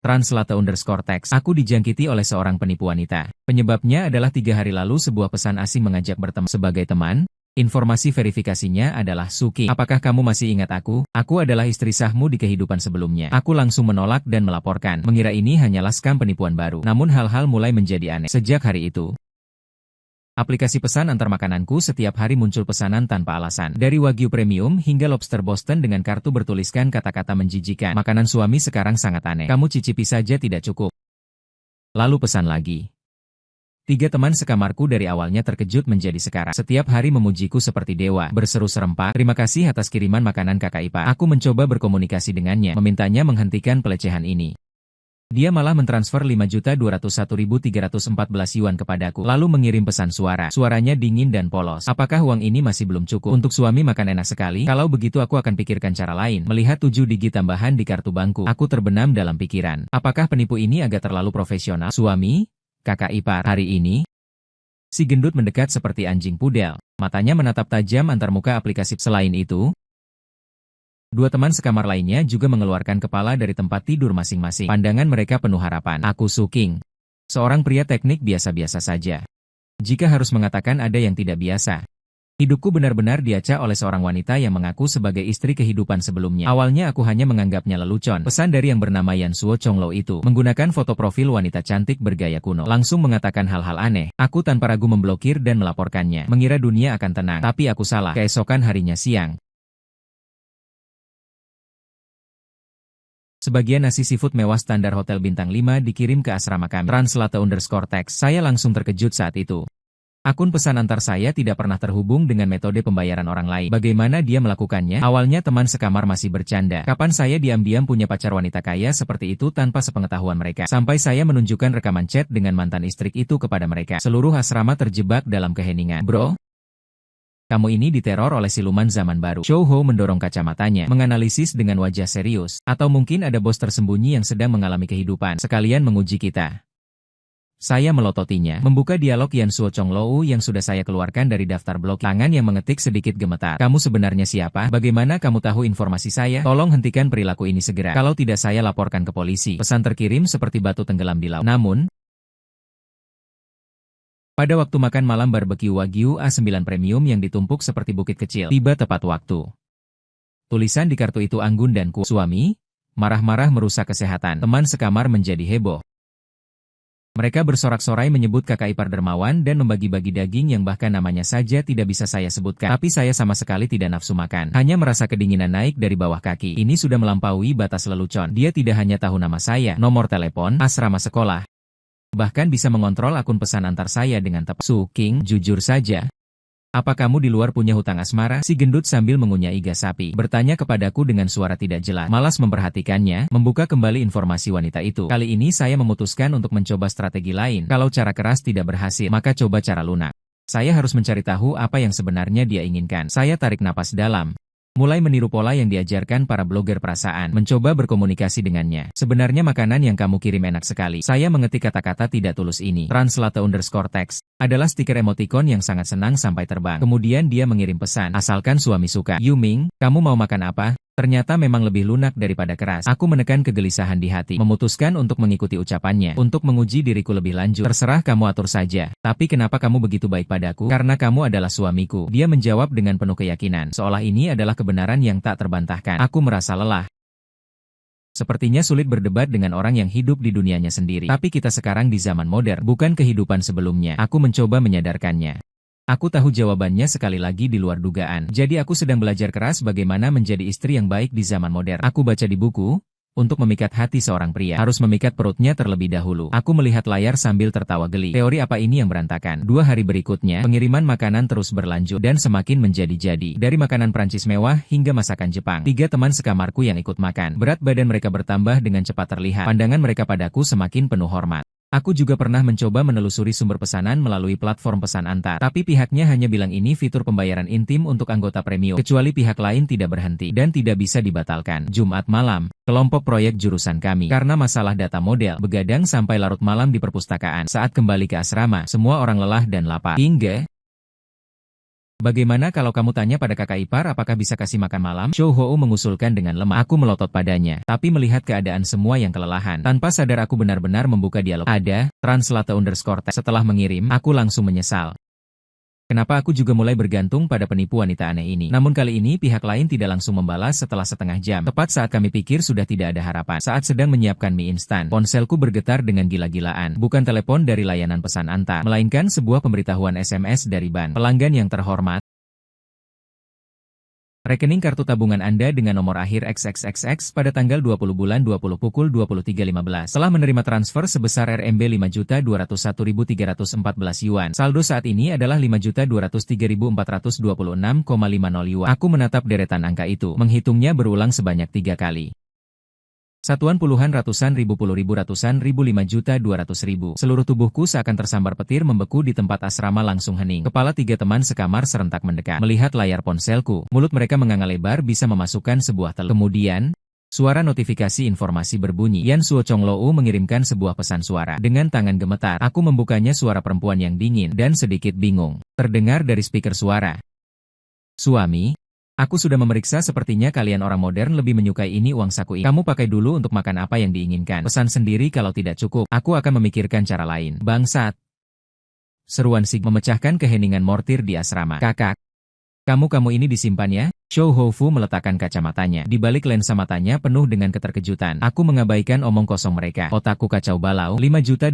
Translate_text. Aku dijangkiti oleh seorang penipu wanita. Penyebabnya adalah 3 hari lalu sebuah pesan asing mengajak berteman sebagai teman. Informasi verifikasinya adalah Suki. Apakah kamu masih ingat aku? Aku adalah istri sahmu di kehidupan sebelumnya. Aku langsung menolak dan melaporkan. Mengira ini hanyalah skam penipuan baru. Namun hal-hal mulai menjadi aneh. Sejak hari itu, aplikasi pesan antar makananku setiap hari muncul pesanan tanpa alasan. Dari Wagyu Premium hingga lobster Boston dengan kartu bertuliskan kata-kata menjijikan. Makanan suami sekarang sangat aneh. Kamu cicipi saja tidak cukup. Lalu pesan lagi. 3 teman sekamarku dari awalnya terkejut menjadi sekarang. Setiap hari memujiku seperti dewa. Berseru serempak, terima kasih atas kiriman makanan kakak ipar. Aku mencoba berkomunikasi dengannya, memintanya menghentikan pelecehan ini. Dia malah mentransfer 5.201.314 yuan kepadaku, lalu mengirim pesan suara. Suaranya dingin dan polos. Apakah uang ini masih belum cukup? Untuk suami makan enak sekali? Kalau begitu aku akan pikirkan cara lain. Melihat 7 digit tambahan di kartu bankku, aku terbenam dalam pikiran. Apakah penipu ini agak terlalu profesional? Suami? Kakak ipar, hari ini? Si gendut mendekat seperti anjing pudel. Matanya menatap tajam antar muka aplikasi. Selain itu, 2 teman sekamar lainnya juga mengeluarkan kepala dari tempat tidur masing-masing. Pandangan mereka penuh harapan. Aku Suking, seorang pria teknik biasa-biasa saja. Jika harus mengatakan ada yang tidak biasa, hidupku benar-benar diacak oleh seorang wanita yang mengaku sebagai istri kehidupan sebelumnya. Awalnya aku hanya menganggapnya lelucon. Pesan dari yang bernama Yan Suo Chonglo itu, menggunakan foto profil wanita cantik bergaya kuno, langsung mengatakan hal-hal aneh. Aku tanpa ragu memblokir dan melaporkannya, mengira dunia akan tenang. Tapi aku salah. Keesokan harinya siang, sebagian nasi seafood mewah standar hotel bintang 5 dikirim ke asrama kami. Translate_text. Saya langsung terkejut saat itu. Akun pesan antar saya tidak pernah terhubung dengan metode pembayaran orang lain. Bagaimana dia melakukannya? Awalnya teman sekamar masih bercanda. Kapan saya diam-diam punya pacar wanita kaya seperti itu tanpa sepengetahuan mereka? Sampai saya menunjukkan rekaman chat dengan mantan istri itu kepada mereka. Seluruh asrama terjebak dalam keheningan. Bro, kamu ini diteror oleh siluman zaman baru. Chow Ho mendorong kacamatanya, menganalisis dengan wajah serius. Atau mungkin ada bos tersembunyi yang sedang mengalami kehidupan, sekalian menguji kita. Saya melototinya, membuka dialog Yan Suo Chonglo yang sudah saya keluarkan dari daftar blok. Tangan yang mengetik sedikit gemetar. Kamu sebenarnya siapa? Bagaimana kamu tahu informasi saya? Tolong hentikan perilaku ini segera. Kalau tidak saya laporkan ke polisi. Pesan terkirim seperti batu tenggelam di laut. Namun, pada waktu makan malam barbeque Wagyu A9 Premium yang ditumpuk seperti bukit kecil, tiba tepat waktu. Tulisan di kartu itu anggun dan kuat. Suami, marah-marah merusak kesehatan. Teman sekamar menjadi heboh. Mereka bersorak-sorai menyebut kakak ipar dermawan dan membagi-bagi daging yang bahkan namanya saja tidak bisa saya sebutkan. Tapi saya sama sekali tidak nafsu makan. Hanya merasa kedinginan naik dari bawah kaki. Ini sudah melampaui batas lelucon. Dia tidak hanya tahu nama saya, nomor telepon, asrama sekolah, bahkan bisa mengontrol akun pesan antar saya dengan tepat. Suking, jujur saja, apa kamu di luar punya hutang asmara? Si gendut sambil mengunyah iga sapi bertanya kepadaku dengan suara tidak jelas. Malas memperhatikannya, membuka kembali informasi wanita itu. Kali ini saya memutuskan untuk mencoba strategi lain. Kalau cara keras tidak berhasil, maka coba cara lunak. Saya harus mencari tahu apa yang sebenarnya dia inginkan. Saya tarik napas dalam. Mulai meniru pola yang diajarkan para blogger perasaan, mencoba berkomunikasi dengannya. Sebenarnya makanan yang kamu kirim enak sekali. Saya mengetik kata-kata tidak tulus ini. Translate_text adalah stiker emoticon yang sangat senang sampai terbang. Kemudian dia mengirim pesan, asalkan suami suka. Yuming, kamu mau makan apa? Ternyata memang lebih lunak daripada keras. Aku menekan kegelisahan di hati, memutuskan untuk mengikuti ucapannya, untuk menguji diriku lebih lanjut. Terserah kamu atur saja. Tapi kenapa kamu begitu baik padaku? Karena kamu adalah suamiku. Dia menjawab dengan penuh keyakinan, seolah ini adalah kebenaran yang tak terbantahkan. Aku merasa lelah. Sepertinya sulit berdebat dengan orang yang hidup di dunianya sendiri. Tapi kita sekarang di zaman modern, bukan kehidupan sebelumnya. Aku mencoba menyadarkannya. Aku tahu jawabannya sekali lagi di luar dugaan. Jadi aku sedang belajar keras bagaimana menjadi istri yang baik di zaman modern. Aku baca di buku, untuk memikat hati seorang pria, harus memikat perutnya terlebih dahulu. Aku melihat layar sambil tertawa geli. Teori apa ini yang berantakan? 2 hari berikutnya, pengiriman makanan terus berlanjut dan semakin menjadi-jadi. Dari makanan Prancis mewah hingga masakan Jepang. 3 teman sekamarku yang ikut makan. Berat badan mereka bertambah dengan cepat terlihat. Pandangan mereka padaku semakin penuh hormat. Aku juga pernah mencoba menelusuri sumber pesanan melalui platform pesan antar. Tapi pihaknya hanya bilang ini fitur pembayaran intim untuk anggota premium. Kecuali pihak lain tidak berhenti dan tidak bisa dibatalkan. Jumat malam, kelompok proyek jurusan kami, karena masalah data model, begadang sampai larut malam di perpustakaan. Saat kembali ke asrama, semua orang lelah dan lapar. Hingga Bagaimana kalau kamu tanya pada kakak ipar apakah bisa kasih makan malam? Shou Hou mengusulkan dengan lemah. Aku melotot padanya. Tapi melihat keadaan semua yang kelelahan. Tanpa sadar aku benar-benar membuka dialog. Ada, translate_text. Setelah mengirim, aku langsung menyesal. Kenapa aku juga mulai bergantung pada penipu wanita aneh ini. Namun kali ini pihak lain tidak langsung membalas setelah setengah jam. Tepat saat kami pikir sudah tidak ada harapan. Saat sedang menyiapkan mie instan, ponselku bergetar dengan gila-gilaan. Bukan telepon dari layanan pesan antar, melainkan sebuah pemberitahuan SMS dari Ban. Pelanggan yang terhormat. Rekening kartu tabungan Anda dengan nomor akhir XXXX pada tanggal 20 bulan 20 pukul 23.15 telah menerima transfer sebesar RMB 5.201.314 yuan. Saldo saat ini adalah 5.203.426,50 yuan. Aku menatap deretan angka itu, menghitungnya berulang sebanyak 3 kali. Satuan puluhan ratusan ribu 5.200.000. Seluruh tubuhku seakan tersambar petir membeku di tempat asrama langsung hening. Kepala 3 teman sekamar serentak mendekat. Melihat layar ponselku, mulut mereka menganga lebar bisa memasukkan sebuah telepon. Kemudian, suara notifikasi informasi berbunyi. Yan Suo Chong Lou mengirimkan sebuah pesan suara. Dengan tangan gemetar, aku membukanya. Suara perempuan yang dingin dan sedikit bingung terdengar dari speaker suara. Suami, aku sudah memeriksa, sepertinya kalian orang modern lebih menyukai ini uang saku ini. Kamu pakai dulu untuk makan apa yang diinginkan. Pesan sendiri kalau tidak cukup, aku akan memikirkan cara lain. Bangsat. Seruan Sig memecahkan keheningan mortir di asrama. Kakak, kamu ini disimpan ya? Shou Houfu meletakkan kacamatanya. Di balik lensa matanya penuh dengan keterkejutan. Aku mengabaikan omong kosong mereka. Otakku kacau balau. 5.200.000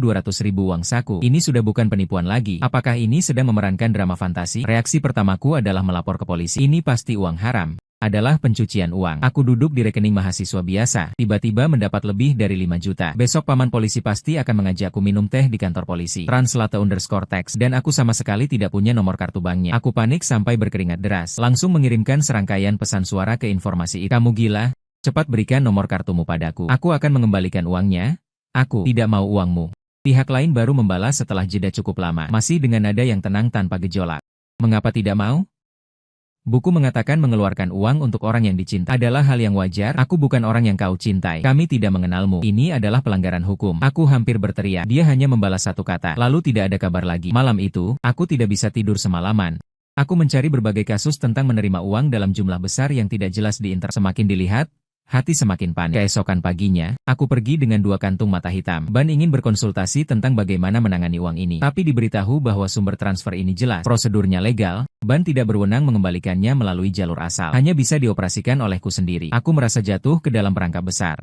uang saku. Ini sudah bukan penipuan lagi. Apakah ini sedang memerankan drama fantasi? Reaksi pertamaku adalah melapor ke polisi. Ini pasti uang haram. Adalah pencucian uang. Aku duduk di rekening mahasiswa biasa. Tiba-tiba mendapat lebih dari 5 juta. Besok paman polisi pasti akan mengajakku minum teh di kantor polisi. Translate_text. Dan aku sama sekali tidak punya nomor kartu banknya. Aku panik sampai berkeringat deras. Langsung mengirimkan serangkaian pesan suara ke informasi itu. Kamu gila? Cepat berikan nomor kartumu padaku. Aku akan mengembalikan uangnya. Aku tidak mau uangmu. Pihak lain baru membalas setelah jeda cukup lama. Masih dengan nada yang tenang tanpa gejolak. Mengapa tidak mau? Buku mengatakan mengeluarkan uang untuk orang yang dicintai adalah hal yang wajar. Aku bukan orang yang kau cintai. Kami tidak mengenalmu. Ini adalah pelanggaran hukum. Aku hampir berteriak. Dia hanya membalas satu kata. Lalu tidak ada kabar lagi. Malam itu, aku tidak bisa tidur semalaman. Aku mencari berbagai kasus tentang menerima uang dalam jumlah besar yang tidak jelas di internet. Semakin dilihat, hati semakin panik. Keesokan paginya, aku pergi dengan 2 kantung mata hitam. Ban ingin berkonsultasi tentang bagaimana menangani uang ini. Tapi diberitahu bahwa sumber transfer ini jelas. Prosedurnya legal. Ban tidak berwenang mengembalikannya melalui jalur asal. Hanya bisa dioperasikan olehku sendiri. Aku merasa jatuh ke dalam perangkap besar.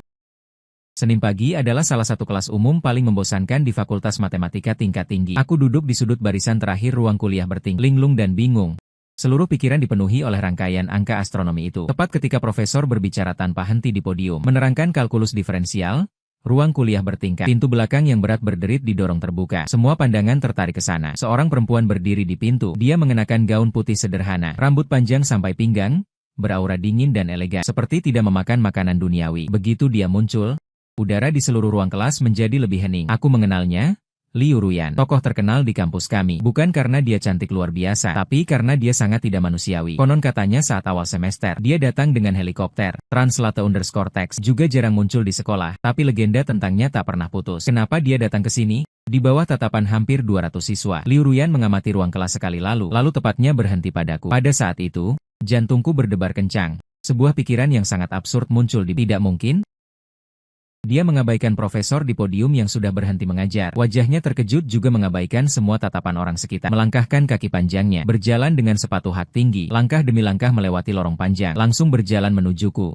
Senin pagi adalah salah satu kelas umum paling membosankan di Fakultas Matematika tingkat tinggi. Aku duduk di sudut barisan terakhir ruang kuliah bertingkat, linglung dan bingung. Seluruh pikiran dipenuhi oleh rangkaian angka astronomi itu. Tepat ketika profesor berbicara tanpa henti di podium, menerangkan kalkulus diferensial, ruang kuliah bertingkat. Pintu belakang yang berat berderit didorong terbuka. Semua pandangan tertarik ke sana. Seorang perempuan berdiri di pintu. Dia mengenakan gaun putih sederhana, rambut panjang sampai pinggang, beraura dingin dan elegan, seperti tidak memakan makanan duniawi. Begitu dia muncul, udara di seluruh ruang kelas menjadi lebih hening. Aku mengenalnya. Liu Ruyan, tokoh terkenal di kampus kami. Bukan karena dia cantik luar biasa, tapi karena dia sangat tidak manusiawi. Konon katanya saat awal semester, dia datang dengan helikopter. Translate_text juga jarang muncul di sekolah, tapi legenda tentangnya tak pernah putus. Kenapa dia datang ke sini? Di bawah tatapan hampir 200 siswa, Liu Ruyan mengamati ruang kelas sekali lalu tepatnya berhenti padaku. Pada saat itu, jantungku berdebar kencang. Sebuah pikiran yang sangat absurd muncul di tidak mungkin. Dia mengabaikan profesor di podium yang sudah berhenti mengajar. Wajahnya terkejut juga mengabaikan semua tatapan orang sekitar. Melangkahkan kaki panjangnya, berjalan dengan sepatu hak tinggi, langkah demi langkah melewati lorong panjang, langsung berjalan menujuku.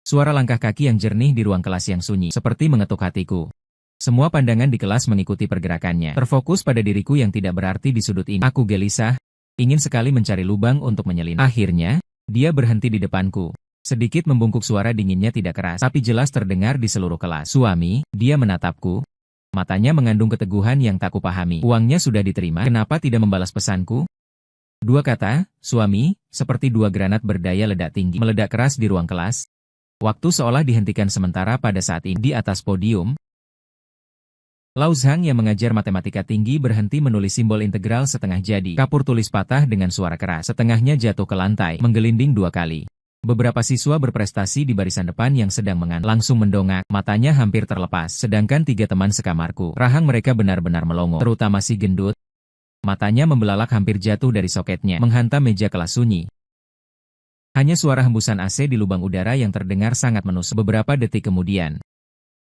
Suara langkah kaki yang jernih di ruang kelas yang sunyi, seperti mengetuk hatiku. Semua pandangan di kelas mengikuti pergerakannya, terfokus pada diriku yang tidak berarti di sudut ini. Aku gelisah, ingin sekali mencari lubang untuk menyelinap. Akhirnya, dia berhenti di depanku. Sedikit membungkuk, suara dinginnya tidak keras, tapi jelas terdengar di seluruh kelas. Suami, dia menatapku. Matanya mengandung keteguhan yang tak kupahami. Uangnya sudah diterima, kenapa tidak membalas pesanku? 2 kata, suami, seperti 2 granat berdaya ledak tinggi, meledak keras di ruang kelas. Waktu seolah dihentikan sementara pada saat ini. Di atas podium, Lao Zhang yang mengajar matematika tinggi berhenti menulis simbol integral setengah jadi. Kapur tulis patah dengan suara keras. Setengahnya jatuh ke lantai, menggelinding 2 kali. Beberapa siswa berprestasi di barisan depan yang sedang langsung mendongak, matanya hampir terlepas. Sedangkan 3 teman sekamarku, rahang mereka benar-benar melongo, terutama si gendut. Matanya membelalak hampir jatuh dari soketnya, menghantam meja kelas sunyi. Hanya suara hembusan AC di lubang udara yang terdengar sangat menusuk. Beberapa detik kemudian.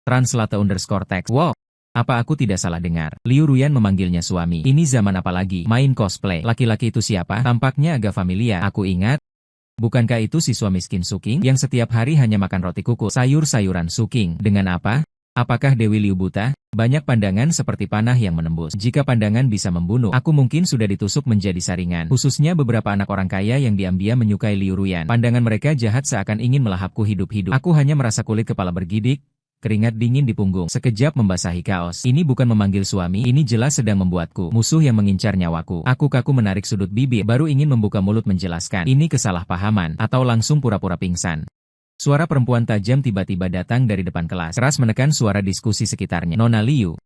Translate_text. Wow, apa aku tidak salah dengar? Liu Ruyan memanggilnya suami. Ini zaman apa lagi? Main cosplay. Laki-laki itu siapa? Tampaknya agak familiar. Aku ingat. Bukankah itu siswa miskin Suking yang setiap hari hanya makan roti kukus, sayur-sayuran Suking? Dengan apa? Apakah Dewi Liu buta? Banyak pandangan seperti panah yang menembus. Jika pandangan bisa membunuh, aku mungkin sudah ditusuk menjadi saringan. Khususnya beberapa anak orang kaya yang diam-diam menyukai Liu Ruyan. Pandangan mereka jahat seakan ingin melahapku hidup-hidup. Aku hanya merasa kulit kepala bergidik, keringat dingin di punggung, sekejap membasahi kaos. Ini bukan memanggil suami, ini jelas sedang membuatku musuh yang mengincar nyawaku. Aku kaku menarik sudut bibir, baru ingin membuka mulut menjelaskan. Ini kesalahpahaman, atau langsung pura-pura pingsan. Suara perempuan tajam tiba-tiba datang dari depan kelas, keras menekan suara diskusi sekitarnya. Nona Liu,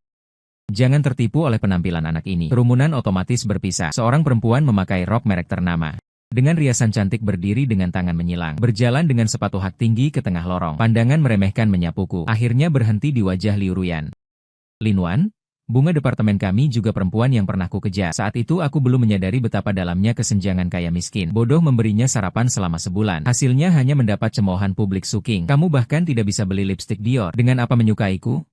jangan tertipu oleh penampilan anak ini. Kerumunan otomatis berpisah. Seorang perempuan memakai rok merek ternama. Dengan riasan cantik berdiri dengan tangan menyilang, berjalan dengan sepatu hak tinggi ke tengah lorong. Pandangan meremehkan menyapuku, akhirnya berhenti di wajah Liu Ruyan. Lin Wan, bunga departemen kami juga perempuan yang pernah ku kejar. Saat itu aku belum menyadari betapa dalamnya kesenjangan kaya miskin. Bodoh memberinya sarapan selama sebulan. Hasilnya hanya mendapat cemoohan publik Suking. Kamu bahkan tidak bisa beli lipstik Dior. Dengan apa menyukaiku?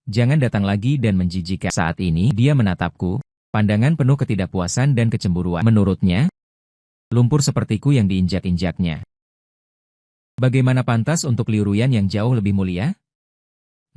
Jangan datang lagi dan menjijikkan. Saat ini, dia menatapku. Pandangan penuh ketidakpuasan dan kecemburuan. Menurutnya, lumpur sepertiku yang diinjak-injaknya. Bagaimana pantas untuk Liu Ruyan yang jauh lebih mulia?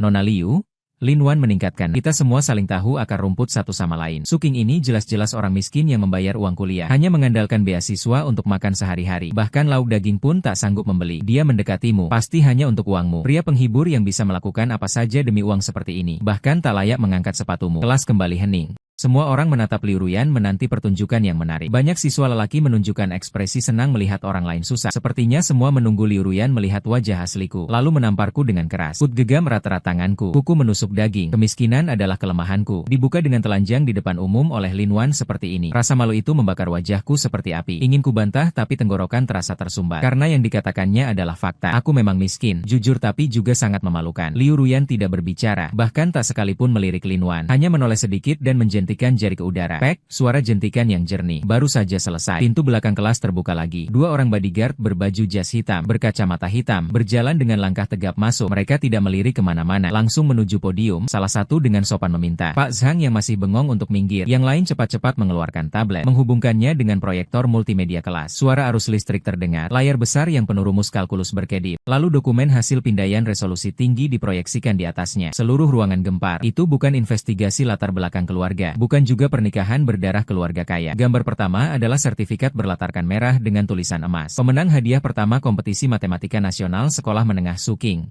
Nona Liu, Lin Wan meningkatkan. Kita semua saling tahu akar rumput satu sama lain. Suking ini jelas-jelas orang miskin yang membayar uang kuliah. Hanya mengandalkan beasiswa untuk makan sehari-hari. Bahkan lauk daging pun tak sanggup membeli. Dia mendekatimu, pasti hanya untuk uangmu. Pria penghibur yang bisa melakukan apa saja demi uang seperti ini. Bahkan tak layak mengangkat sepatumu. Kelas kembali hening. Semua orang menatap Liu Ruyan menanti pertunjukan yang menarik. Banyak siswa lelaki menunjukkan ekspresi senang melihat orang lain susah. Sepertinya semua menunggu Liu Ruyan melihat wajah asliku, lalu menamparku dengan keras. Kut gegam erat-erat tanganku. Kuku menusuk daging. Kemiskinan adalah kelemahanku. Dibuka dengan telanjang di depan umum oleh Lin Wan seperti ini. Rasa malu itu membakar wajahku seperti api. Ingin ku bantah tapi tenggorokan terasa tersumbat. Karena yang dikatakannya adalah fakta. Aku memang miskin, jujur tapi juga sangat memalukan. Liu Ruyan tidak berbicara, bahkan tak sekalipun melirik Lin Wan. Hanya menoleh sedikit dan menjentikan jari ke udara. Pek, suara jentikan yang jernih. Baru saja selesai. Pintu belakang kelas terbuka lagi. Dua orang bodyguard berbaju jas hitam, berkacamata hitam, berjalan dengan langkah tegap masuk. Mereka tidak melirik kemana-mana, langsung menuju podium. Salah satu dengan sopan meminta Pak Zhang yang masih bengong untuk minggir. Yang lain cepat-cepat mengeluarkan tablet, menghubungkannya dengan proyektor multimedia kelas. Suara arus listrik terdengar. Layar besar yang penuh rumus kalkulus berkedip. Lalu dokumen hasil pindaian resolusi tinggi diproyeksikan di atasnya. Seluruh ruangan gempar. Itu bukan investigasi latar belakang keluarga. Bukan juga pernikahan berdarah keluarga kaya. Gambar pertama adalah sertifikat berlatarkan merah dengan tulisan emas. Pemenang hadiah pertama kompetisi matematika nasional sekolah menengah Suking.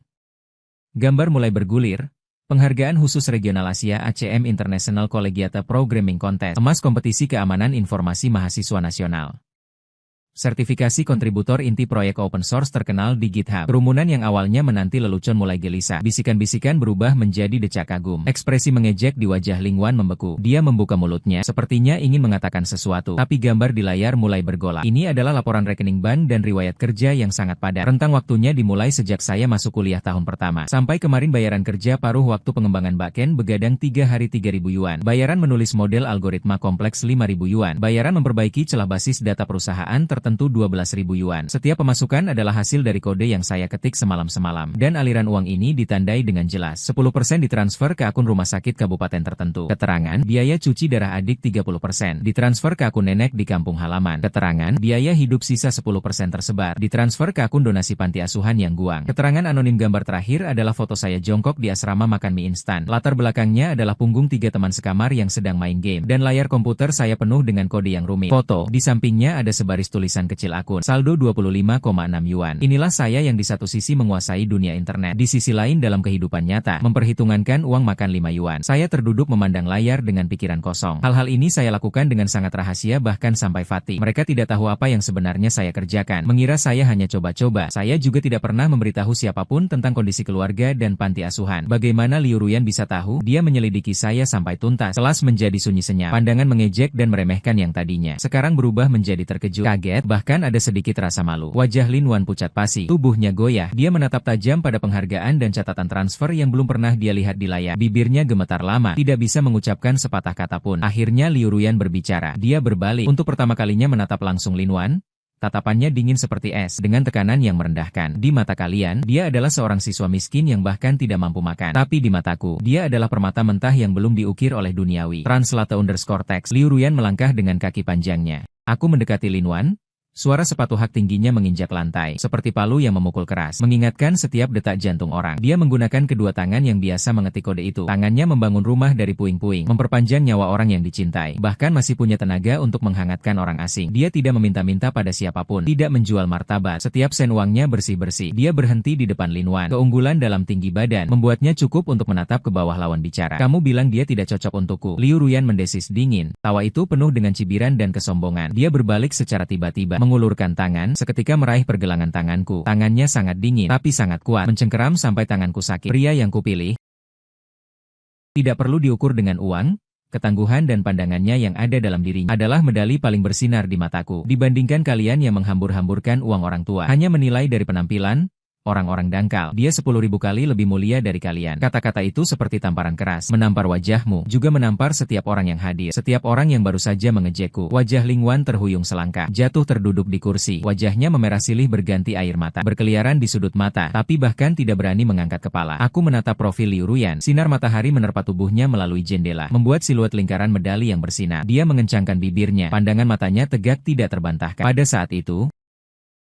Gambar mulai bergulir. Penghargaan khusus regional Asia ACM International Collegiate Programming Contest. Emas kompetisi keamanan informasi mahasiswa nasional. Sertifikasi kontributor inti proyek open source terkenal di GitHub. Kerumunan yang awalnya menanti lelucon mulai gelisah. Bisikan-bisikan berubah menjadi decak kagum. Ekspresi mengejek di wajah Lin Wan membeku. Dia membuka mulutnya, sepertinya ingin mengatakan sesuatu. Tapi gambar di layar mulai bergolak. Ini adalah laporan rekening bank dan riwayat kerja yang sangat padat. Rentang waktunya dimulai sejak saya masuk kuliah tahun pertama. Sampai kemarin bayaran kerja paruh waktu pengembangan backend begadang 3 hari 3.000 yuan. Bayaran menulis model algoritma kompleks 5.000 yuan. Bayaran memperbaiki celah basis data perusahaan tertentu 12.000 yuan. Setiap pemasukan adalah hasil dari kode yang saya ketik semalam-semalam. Dan aliran uang ini ditandai dengan jelas. 10% ditransfer ke akun rumah sakit kabupaten tertentu. Keterangan, biaya cuci darah adik 30%. Ditransfer ke akun nenek di kampung halaman. Keterangan, biaya hidup sisa 10% tersebar. Ditransfer ke akun donasi panti asuhan yang guang. Keterangan anonim gambar terakhir adalah foto saya jongkok di asrama makan mie instan. Latar belakangnya adalah punggung 3 teman sekamar yang sedang main game. Dan layar komputer saya penuh dengan kode yang rumit. Foto, di sampingnya ada sebaris tulisan kecil akun. Saldo 25,6 yuan. Inilah saya yang di satu sisi menguasai dunia internet. Di sisi lain dalam kehidupan nyata, memperhitungkan uang makan 5 yuan. Saya terduduk memandang layar dengan pikiran kosong. Hal-hal ini saya lakukan dengan sangat rahasia bahkan sampai Fatih. Mereka tidak tahu apa yang sebenarnya saya kerjakan. Mengira saya hanya coba-coba. Saya juga tidak pernah memberitahu siapapun tentang kondisi keluarga dan panti asuhan. Bagaimana Liu Ruyan bisa tahu? Dia menyelidiki saya sampai tuntas. Kelas menjadi sunyi senyap. Pandangan mengejek dan meremehkan yang tadinya sekarang berubah menjadi terkejut. Kaget. kaget, bahkan ada sedikit rasa malu. Wajah Lin Wan pucat pasi, tubuhnya goyah. Dia menatap tajam pada penghargaan dan catatan transfer yang belum pernah dia lihat di layar. Bibirnya gemetar lama, tidak bisa mengucapkan sepatah kata pun. Akhirnya Liu Ruyan berbicara. Dia berbalik. Untuk pertama kalinya menatap langsung Lin Wan. Tatapannya dingin seperti es, dengan tekanan yang merendahkan. Di mata kalian, dia adalah seorang siswa miskin yang bahkan tidak mampu makan. Tapi di mataku, dia adalah permata mentah yang belum diukir oleh duniawi. Translate_text. Liu Ruyan melangkah dengan kaki panjangnya. Aku mendekati Lin Wan. Suara sepatu hak tingginya menginjak lantai, seperti palu yang memukul keras, mengingatkan setiap detak jantung orang. Dia menggunakan kedua tangan yang biasa mengetik kode itu. Tangannya membangun rumah dari puing-puing, memperpanjang nyawa orang yang dicintai, bahkan masih punya tenaga untuk menghangatkan orang asing. Dia tidak meminta-minta pada siapapun, tidak menjual martabat. Setiap sen uangnya bersih-bersih. Dia berhenti di depan Lin Wan. Keunggulan dalam tinggi badan membuatnya cukup untuk menatap ke bawah lawan bicara. Kamu bilang dia tidak cocok untukku. Liu Ruyan mendesis dingin. Tawa itu penuh dengan cibiran dan kesombongan. Dia berbalik secara tiba-tiba, mengulurkan tangan, seketika meraih pergelangan tanganku. Tangannya sangat dingin, tapi sangat kuat, mencengkeram sampai tanganku sakit. Pria yang kupilih tidak perlu diukur dengan uang, ketangguhan dan pandangannya yang ada dalam dirinya adalah medali paling bersinar di mataku. Dibandingkan kalian yang menghambur-hamburkan uang orang tua, hanya menilai dari penampilan, orang-orang dangkal. Dia 10.000 kali lebih mulia dari kalian. Kata-kata itu seperti tamparan keras, menampar wajahmu, juga menampar setiap orang yang hadir, setiap orang yang baru saja mengejekku. Wajah Lin Wan terhuyung selangkah, jatuh terduduk di kursi. Wajahnya memerah silih berganti air mata, berkeliaran di sudut mata, tapi bahkan tidak berani mengangkat kepala. Aku menatap profil Liu Ruyan. Sinar matahari menerpa tubuhnya melalui jendela, membuat siluet lingkaran medali yang bersinar. Dia mengencangkan bibirnya, pandangan matanya tegak tidak terbantahkan. Pada saat itu,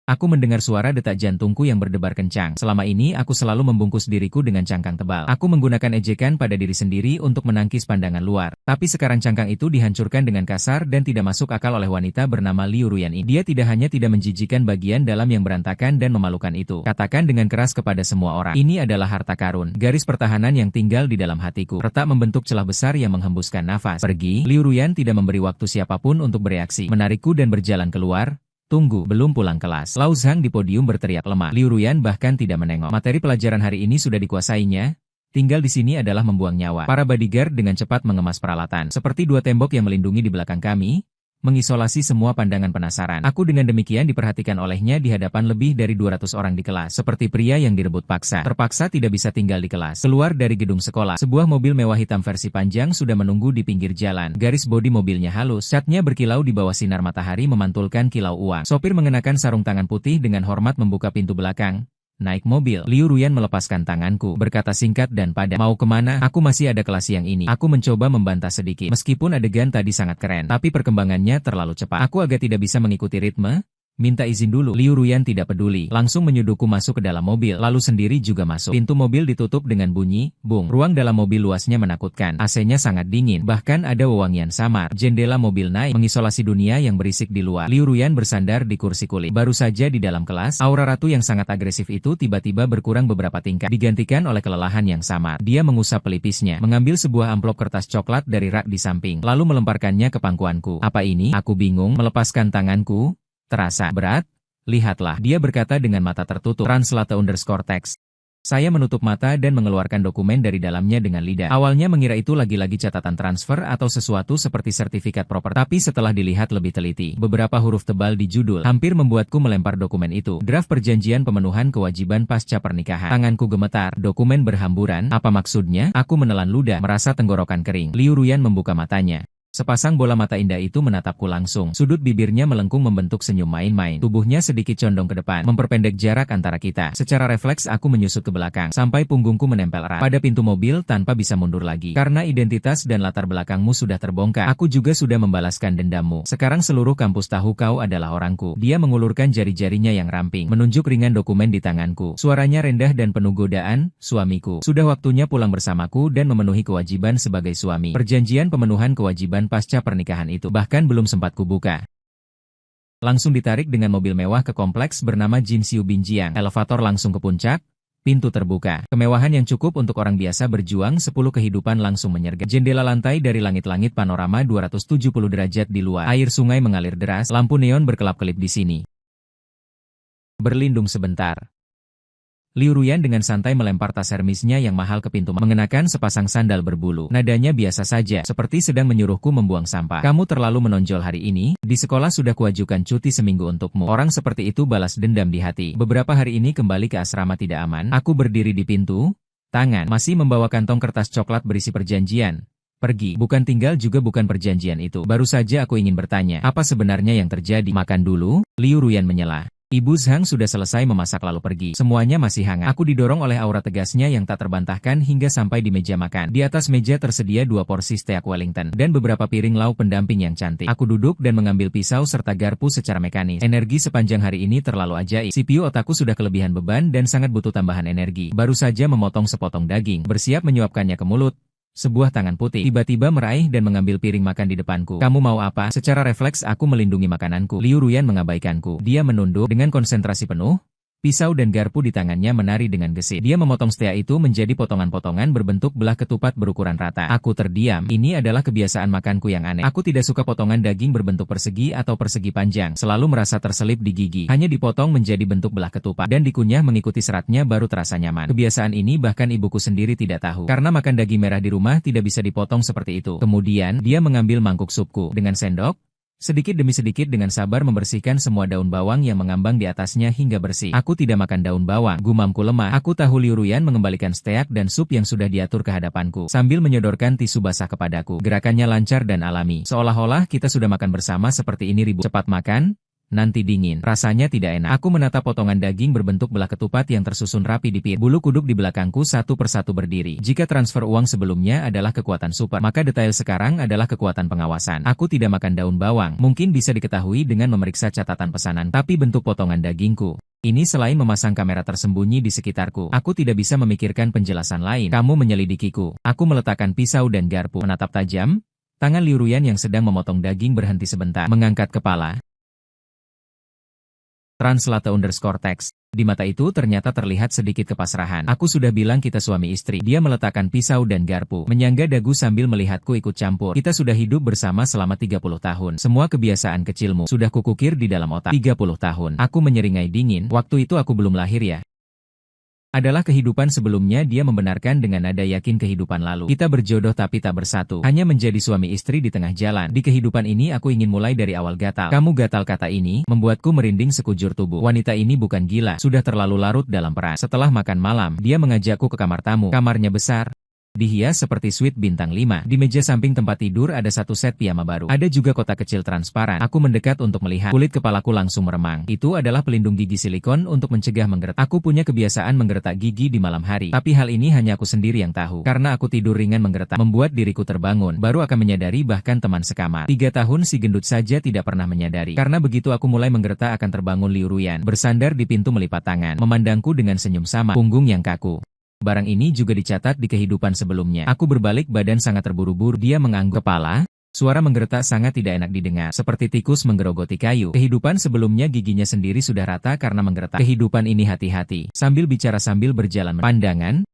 aku mendengar suara detak jantungku yang berdebar kencang. Selama ini aku selalu membungkus diriku dengan cangkang tebal. Aku menggunakan ejekan pada diri sendiri untuk menangkis pandangan luar. Tapi sekarang cangkang itu dihancurkan dengan kasar dan tidak masuk akal oleh wanita bernama Liu Ruyan ini. Dia tidak hanya tidak menjijikan bagian dalam yang berantakan dan memalukan itu. Katakan dengan keras kepada semua orang. Ini adalah harta karun, garis pertahanan yang tinggal di dalam hatiku. Retak membentuk celah besar yang menghembuskan nafas. Pergi. Liu Ruyan tidak memberi waktu siapapun untuk bereaksi. Menarikku dan berjalan keluar. Tunggu, belum pulang kelas. Lau Zhang di podium berteriak lemah. Liu Ruyan bahkan tidak menengok. Materi pelajaran hari ini sudah dikuasainya. Tinggal di sini adalah membuang nyawa. Para bodyguard dengan cepat mengemas peralatan. Seperti dua tembok yang melindungi di belakang kami, mengisolasi semua pandangan penasaran. Aku dengan demikian diperhatikan olehnya di hadapan lebih dari 200 orang di kelas. Seperti pria yang direbut paksa. Terpaksa tidak bisa tinggal di kelas. Keluar dari gedung sekolah. Sebuah mobil mewah hitam versi panjang sudah menunggu di pinggir jalan. Garis bodi mobilnya halus. Catnya berkilau di bawah sinar matahari memantulkan kilau uang. Sopir mengenakan sarung tangan putih dengan hormat membuka pintu belakang. Naik mobil. Liu Ruyan melepaskan tanganku, berkata singkat dan padat. Mau kemana? Aku masih ada kelas siang ini. Aku mencoba membantah sedikit. Meskipun adegan tadi sangat keren, tapi perkembangannya terlalu cepat. Aku agak tidak bisa mengikuti ritme. Minta izin dulu. Liu Ruyan tidak peduli. Langsung menyuduhku masuk ke dalam mobil, lalu sendiri juga masuk. Pintu mobil ditutup dengan bunyi, bung. Ruang dalam mobil luasnya menakutkan. AC-nya sangat dingin, bahkan ada wewangian samar. Jendela mobil naik, mengisolasi dunia yang berisik di luar. Liu Ruyan bersandar di kursi kulit. Baru saja di dalam kelas, aura ratu yang sangat agresif itu tiba-tiba berkurang beberapa tingkat, digantikan oleh kelelahan yang samar. Dia mengusap pelipisnya, mengambil sebuah amplop kertas coklat dari rak di samping, lalu melemparkannya ke pangkuanku. Apa ini? Aku bingung, melepaskan tanganku. Terasa berat? Lihatlah, dia berkata dengan mata tertutup. Translate_text. Saya menutup mata dan mengeluarkan dokumen dari dalamnya dengan lidah. Awalnya mengira itu lagi-lagi catatan transfer atau sesuatu seperti sertifikat proper. Tapi setelah dilihat lebih teliti, beberapa huruf tebal di judul hampir membuatku melempar dokumen itu. Draft perjanjian pemenuhan kewajiban pasca pernikahan. Tanganku gemetar, dokumen berhamburan. Apa maksudnya? Aku menelan ludah, merasa tenggorokan kering. Liu Ruyan membuka matanya. Sepasang bola mata indah itu menatapku langsung. Sudut bibirnya melengkung membentuk senyum main-main. Tubuhnya sedikit condong ke depan, memperpendek jarak antara kita. Secara refleks aku menyusut ke belakang, sampai punggungku menempel erat pada pintu mobil tanpa bisa mundur lagi. Karena identitas dan latar belakangmu sudah terbongkar, aku juga sudah membalaskan dendammu. Sekarang seluruh kampus tahu kau adalah orangku. Dia mengulurkan jari-jarinya yang ramping, menunjuk ringan dokumen di tanganku. Suaranya rendah dan penuh godaan, suamiku. Sudah waktunya pulang bersamaku dan memenuhi kewajiban sebagai suami. Perjanjian pemenuhan kewajiban pasca pernikahan itu bahkan belum sempat kubuka. Langsung ditarik dengan mobil mewah ke kompleks bernama Jinxiu Binjiang. Elevator langsung ke puncak, pintu terbuka. Kemewahan yang cukup untuk orang biasa berjuang 10 kehidupan langsung menyergap. Jendela lantai dari langit-langit panorama 270 derajat di luar. Air sungai mengalir deras, lampu neon berkelap-kelip di sini. Berlindung sebentar. Liu Ruyan dengan santai melempar tas sermisnya yang mahal ke pintu, mengenakan sepasang sandal berbulu. Nadanya biasa saja, seperti sedang menyuruhku membuang sampah. Kamu terlalu menonjol hari ini, di sekolah sudah kuajukan cuti seminggu untukmu. Orang seperti itu balas dendam di hati. Beberapa hari ini kembali ke asrama tidak aman. Aku berdiri di pintu, tangan masih membawa kantong kertas coklat berisi perjanjian. Pergi, bukan tinggal juga bukan perjanjian itu. Baru saja aku ingin bertanya, apa sebenarnya yang terjadi? Makan dulu, Liu Ruyan menyela. Ibu Zhang sudah selesai memasak lalu pergi. Semuanya masih hangat. Aku didorong oleh aura tegasnya yang tak terbantahkan hingga sampai di meja makan. Di atas meja tersedia 2 porsi steak Wellington dan beberapa piring lauk pendamping yang cantik. Aku duduk dan mengambil pisau serta garpu secara mekanis. Energi sepanjang hari ini terlalu ajaib. CPU otakku sudah kelebihan beban dan sangat butuh tambahan energi. Baru saja memotong sepotong daging, bersiap menyuapkannya ke mulut. Sebuah tangan putih tiba-tiba meraih dan mengambil piring makan di depanku. Kamu mau apa? Secara refleks aku melindungi makananku. Liu Ruyan mengabaikanku. Dia menunduk dengan konsentrasi penuh. Pisau dan garpu di tangannya menari dengan gesit. Dia memotong steak itu menjadi potongan-potongan berbentuk belah ketupat berukuran rata. Aku terdiam. Ini adalah kebiasaan makanku yang aneh. Aku tidak suka potongan daging berbentuk persegi atau persegi panjang. Selalu merasa terselip di gigi. Hanya dipotong menjadi bentuk belah ketupat dan dikunyah mengikuti seratnya baru terasa nyaman. Kebiasaan ini bahkan ibuku sendiri tidak tahu. Karena makan daging merah di rumah tidak bisa dipotong seperti itu. Kemudian dia mengambil mangkuk supku dengan sendok. Sedikit demi sedikit dengan sabar membersihkan semua daun bawang yang mengambang di atasnya hingga bersih. Aku tidak makan daun bawang, gumamku lemah. Aku tahu Liu Ruyan mengembalikan steak dan sup yang sudah diatur ke hadapanku, sambil menyodorkan tisu basah kepadaku. Gerakannya lancar dan alami, seolah-olah kita sudah makan bersama seperti ini. Cepat makan, nanti dingin. Rasanya tidak enak. Aku menatap potongan daging berbentuk belah ketupat yang tersusun rapi di piring. Bulu kuduk di belakangku satu persatu berdiri. Jika transfer uang sebelumnya adalah kekuatan super, maka detail sekarang adalah kekuatan pengawasan. Aku tidak makan daun bawang. Mungkin bisa diketahui dengan memeriksa catatan pesanan, tapi bentuk potongan dagingku ini selain memasang kamera tersembunyi di sekitarku, aku tidak bisa memikirkan penjelasan lain. Kamu menyelidikiku. Aku meletakkan pisau dan garpu, menatap tajam. Tangan Liu Ruyan yang sedang memotong daging berhenti sebentar, mengangkat kepala. Translate_text. Di mata itu ternyata terlihat sedikit kepasrahan. Aku sudah bilang kita suami istri. Dia meletakkan pisau dan garpu, menyangga dagu sambil melihatku ikut campur. Kita sudah hidup bersama selama 30 tahun. Semua kebiasaan kecilmu sudah kukukir di dalam otak. 30 tahun. Aku menyeringai dingin. Waktu itu aku belum lahir ya. Adalah kehidupan sebelumnya. Dia membenarkan dengan nada yakin kehidupan lalu. Kita berjodoh tapi tak bersatu. Hanya menjadi suami istri di tengah jalan. Di kehidupan ini aku ingin mulai dari awal. Gatal. Kamu gatal, kata ini membuatku merinding sekujur tubuh. Wanita ini bukan gila. Sudah terlalu larut dalam peran. Setelah makan malam, dia mengajakku ke kamar tamu. Kamarnya besar, dihias seperti suite bintang 5. Di meja samping tempat tidur ada satu set piyama baru. Ada juga kotak kecil transparan. Aku mendekat untuk melihat. Kulit kepalaku langsung meremang. Itu adalah pelindung gigi silikon untuk mencegah menggeretak. Aku punya kebiasaan menggeretak gigi di malam hari. Tapi hal ini hanya aku sendiri yang tahu. Karena aku tidur ringan menggeretak membuat diriku terbangun. Baru akan menyadari, bahkan teman sekamar 3 tahun si gendut saja tidak pernah menyadari. Karena begitu aku mulai menggeretak akan terbangun Liu Ruyan. Bersandar di pintu melipat tangan. Memandangku dengan senyum sama. Punggung yang kaku. Barang ini juga dicatat di kehidupan sebelumnya. Aku berbalik badan sangat terburu-buru. Dia mengangguk kepala. Suara menggeretak sangat tidak enak didengar, seperti tikus menggerogoti kayu. Kehidupan sebelumnya giginya sendiri sudah rata karena menggeretak. Kehidupan ini hati-hati. Sambil bicara sambil berjalan pandangan,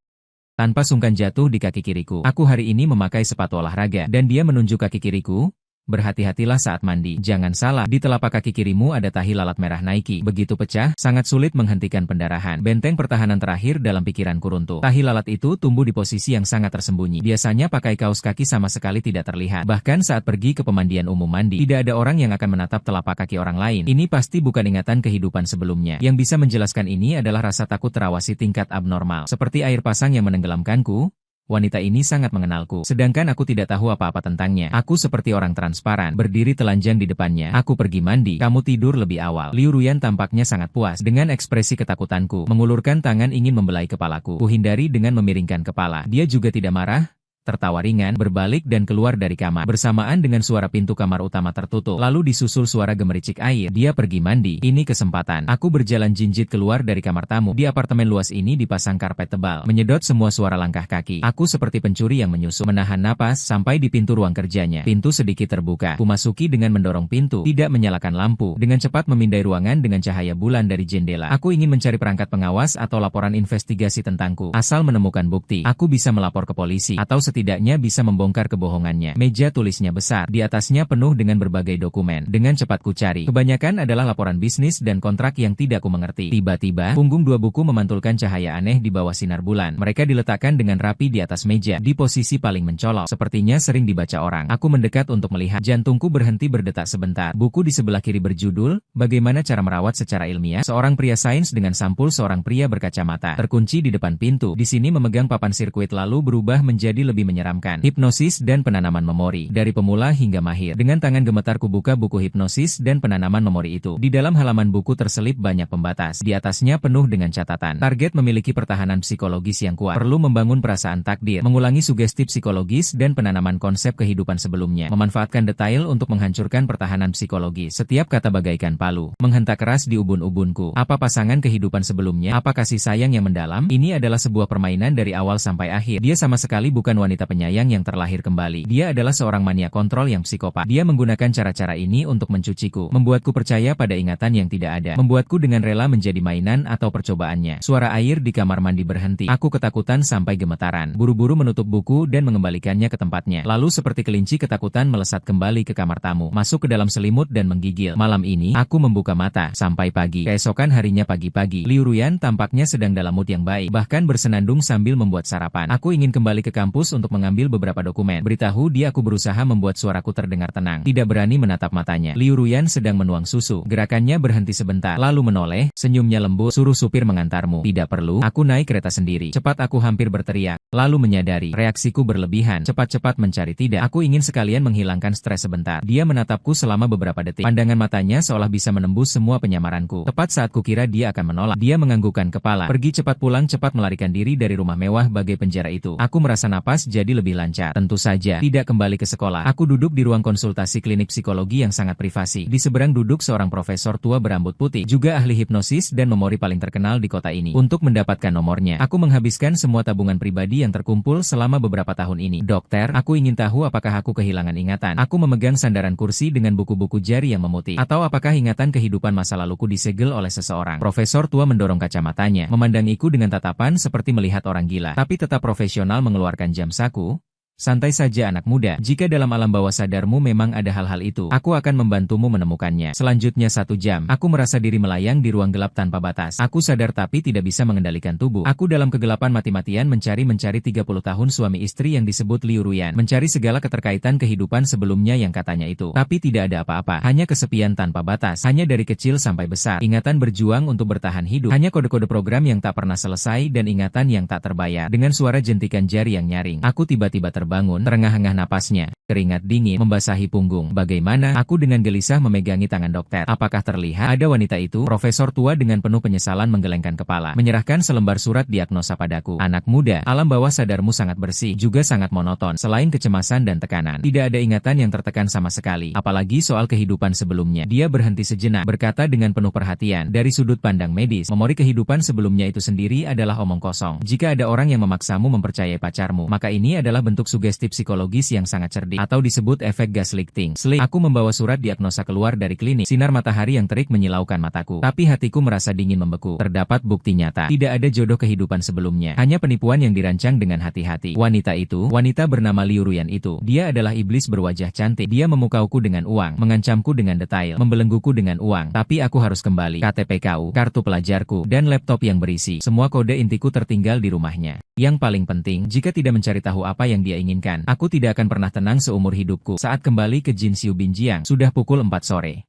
tanpa sungkan jatuh di kaki kiriku. Aku hari ini memakai sepatu olahraga, dan dia menunjuk kaki kiriku. Berhati-hatilah saat mandi. Jangan salah, di telapak kaki kirimu ada tahi lalat merah Nike. Begitu pecah, sangat sulit menghentikan pendarahan. Benteng pertahanan terakhir dalam pikiranku runtuh. Tahi lalat itu tumbuh di posisi yang sangat tersembunyi. Biasanya pakai kaos kaki sama sekali tidak terlihat. Bahkan saat pergi ke pemandian umum mandi, tidak ada orang yang akan menatap telapak kaki orang lain. Ini pasti bukan ingatan kehidupan sebelumnya. Yang bisa menjelaskan ini adalah rasa takut terawasi tingkat abnormal. Seperti air pasang yang menenggelamkanku. Wanita ini sangat mengenalku, sedangkan aku tidak tahu apa-apa tentangnya. Aku seperti orang transparan, berdiri telanjang di depannya. Aku pergi mandi, kamu tidur lebih awal. Liu Ruyan tampaknya sangat puas dengan ekspresi ketakutanku, mengulurkan tangan ingin membelai kepalaku. Kuhindari dengan memiringkan kepala. Dia juga tidak marah, tertawa ringan, berbalik dan keluar dari kamar. Bersamaan dengan suara pintu kamar utama tertutup, lalu disusul suara gemericik air. Dia pergi mandi. Ini kesempatan. Aku berjalan jinjit keluar dari kamar tamu. Di apartemen luas ini dipasang karpet tebal, menyedot semua suara langkah kaki. Aku seperti pencuri yang menyusup, menahan napas sampai di pintu ruang kerjanya. Pintu sedikit terbuka. Kumasuki dengan mendorong pintu, tidak menyalakan lampu. Dengan cepat memindai ruangan dengan cahaya bulan dari jendela. Aku ingin mencari perangkat pengawas atau laporan investigasi tentangku. Asal menemukan bukti, aku bisa melapor ke polisi atau setidaknya bisa membongkar kebohongannya. Meja tulisnya besar, di atasnya penuh dengan berbagai dokumen. Dengan cepat ku cari. Kebanyakan adalah laporan bisnis dan kontrak yang tidak ku mengerti. Tiba-tiba, punggung dua buku memantulkan cahaya aneh di bawah sinar bulan. Mereka diletakkan dengan rapi di atas meja, di posisi paling mencolok. Sepertinya sering dibaca orang. Aku mendekat untuk melihat. Jantungku berhenti berdetak sebentar. Buku di sebelah kiri berjudul, Bagaimana Cara Merawat Secara Ilmiah Seorang Pria Sains dengan Sampul Seorang Pria Berkacamata. Terkunci di depan pintu. Di sini memegang papan sirkuit lalu berubah menjadi lebih menyeramkan. Hipnosis dan penanaman memori. Dari pemula hingga mahir. Dengan tangan gemetar ku buka buku hipnosis dan penanaman memori itu. Di dalam halaman buku terselip banyak pembatas. Di atasnya penuh dengan catatan. Target memiliki pertahanan psikologis yang kuat. Perlu membangun perasaan takdir. Mengulangi sugesti psikologis dan penanaman konsep kehidupan sebelumnya. Memanfaatkan detail untuk menghancurkan pertahanan psikologis. Setiap kata bagaikan palu. Menghentak keras di ubun-ubunku. Apa pasangan kehidupan sebelumnya? Apa kasih sayang yang mendalam? Ini adalah sebuah permainan dari awal sampai akhir. Dia sama sekali bukan wanita penyayang yang terlahir kembali. Dia adalah seorang mania kontrol yang psikopat. Dia menggunakan cara-cara ini untuk mencuciku. Membuatku percaya pada ingatan yang tidak ada. Membuatku dengan rela menjadi mainan atau percobaannya. Suara air di kamar mandi berhenti. Aku ketakutan sampai gemetaran. Buru-buru menutup buku dan mengembalikannya ke tempatnya. Lalu seperti kelinci ketakutan melesat kembali ke kamar tamu. Masuk ke dalam selimut dan menggigil. Malam ini, aku membuka mata. Sampai pagi. Keesokan harinya pagi-pagi. Liu Ruyan tampaknya sedang dalam mood yang baik. Bahkan bersenandung sambil membuat sarapan. Aku ingin kembali ke kampus untuk mengambil beberapa dokumen. Beritahu dia aku berusaha membuat suaraku terdengar tenang. Tidak berani menatap matanya. Liu Ruyan sedang menuang susu. Gerakannya berhenti sebentar. Lalu menoleh. Senyumnya lembut. Suruh supir mengantarmu. Tidak perlu. Aku naik kereta sendiri. Cepat, aku hampir berteriak. Lalu menyadari. Reaksiku berlebihan. Cepat-cepat mencari. Tidak. Aku ingin sekalian menghilangkan stres sebentar. Dia menatapku selama beberapa detik. Pandangan matanya seolah bisa menembus semua penyamaranku. Tepat saat kukira dia akan menolak. Dia menganggukkan kepala. Pergi cepat pulang, cepat melarikan diri dari rumah mewah bagai penjara itu. Aku merasa napas jadi lebih lancar. Tentu saja. Tidak kembali ke sekolah. Aku duduk di ruang konsultasi klinik psikologi yang sangat privasi. Di seberang duduk seorang profesor tua berambut putih. Juga ahli hipnosis dan memori paling terkenal di kota ini. Untuk mendapatkan nomornya, aku menghabiskan semua tabungan pribadi yang terkumpul selama beberapa tahun ini. Dokter, aku ingin tahu apakah aku kehilangan ingatan. Aku memegang sandaran kursi dengan buku-buku jari yang memutih. Atau apakah ingatan kehidupan masa laluku disegel oleh seseorang. Profesor tua mendorong kacamatanya. Memandangiku dengan tatapan seperti melihat orang gila. Tapi tetap profesional mengeluarkan jam saku. Santai saja anak muda, jika dalam alam bawah sadarmu memang ada hal-hal itu, aku akan membantumu menemukannya. Selanjutnya 1 jam, aku merasa diri melayang di ruang gelap tanpa batas. Aku sadar tapi tidak bisa mengendalikan tubuh. Aku dalam kegelapan mati-matian mencari 30 tahun suami istri yang disebut Liu Ruyan. Mencari segala keterkaitan kehidupan sebelumnya yang katanya itu. Tapi tidak ada apa-apa, hanya kesepian tanpa batas. Hanya dari kecil sampai besar, ingatan berjuang untuk bertahan hidup. Hanya kode-kode program yang tak pernah selesai dan ingatan yang tak terbayar. Dengan suara jentikan jari yang nyaring, aku tiba-tiba terbangun, terengah-engah napasnya. Keringat dingin membasahi punggung. Bagaimana? Aku dengan gelisah memegangi tangan dokter. Apakah terlihat? Ada wanita itu? Profesor tua dengan penuh penyesalan menggelengkan kepala. Menyerahkan selembar surat diagnosa padaku. Anak muda, alam bawah sadarmu sangat bersih, juga sangat monoton. Selain kecemasan dan tekanan, tidak ada ingatan yang tertekan sama sekali. Apalagi soal kehidupan sebelumnya. Dia berhenti sejenak, berkata dengan penuh perhatian. Dari sudut pandang medis, memori kehidupan sebelumnya itu sendiri adalah omong kosong. Jika ada orang yang memaksamu mempercayai pacarmu, maka ini adalah bentuk sugesti psikologis yang sangat cerdik, atau disebut efek gaslighting. Aku membawa surat diagnosa keluar dari klinik. Sinar matahari yang terik menyilaukan mataku. Tapi hatiku merasa dingin membeku. Terdapat bukti nyata. Tidak ada jodoh kehidupan sebelumnya. Hanya penipuan yang dirancang dengan hati-hati. Wanita itu, wanita bernama Liu Ruyan itu. Dia adalah iblis berwajah cantik. Dia memukauku dengan uang, mengancamku dengan detail, membelengguku dengan uang. Tapi aku harus kembali. KTP-ku, kartu pelajarku, dan laptop yang berisi semua kode intiku tertinggal di rumahnya. Yang paling penting, jika tidak mencari tahu apa yang dia inginkan, aku tidak akan pernah tenang seumur hidupku. Saat kembali ke Jinxiu Binjiang, sudah pukul 4 sore.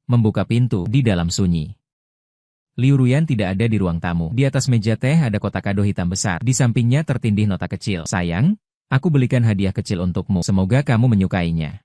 Membuka pintu, di dalam sunyi. Liu Ruyan tidak ada di ruang tamu. Di atas meja teh ada kotak kado hitam besar. Di sampingnya tertindih nota kecil. Sayang, aku belikan hadiah kecil untukmu. Semoga kamu menyukainya.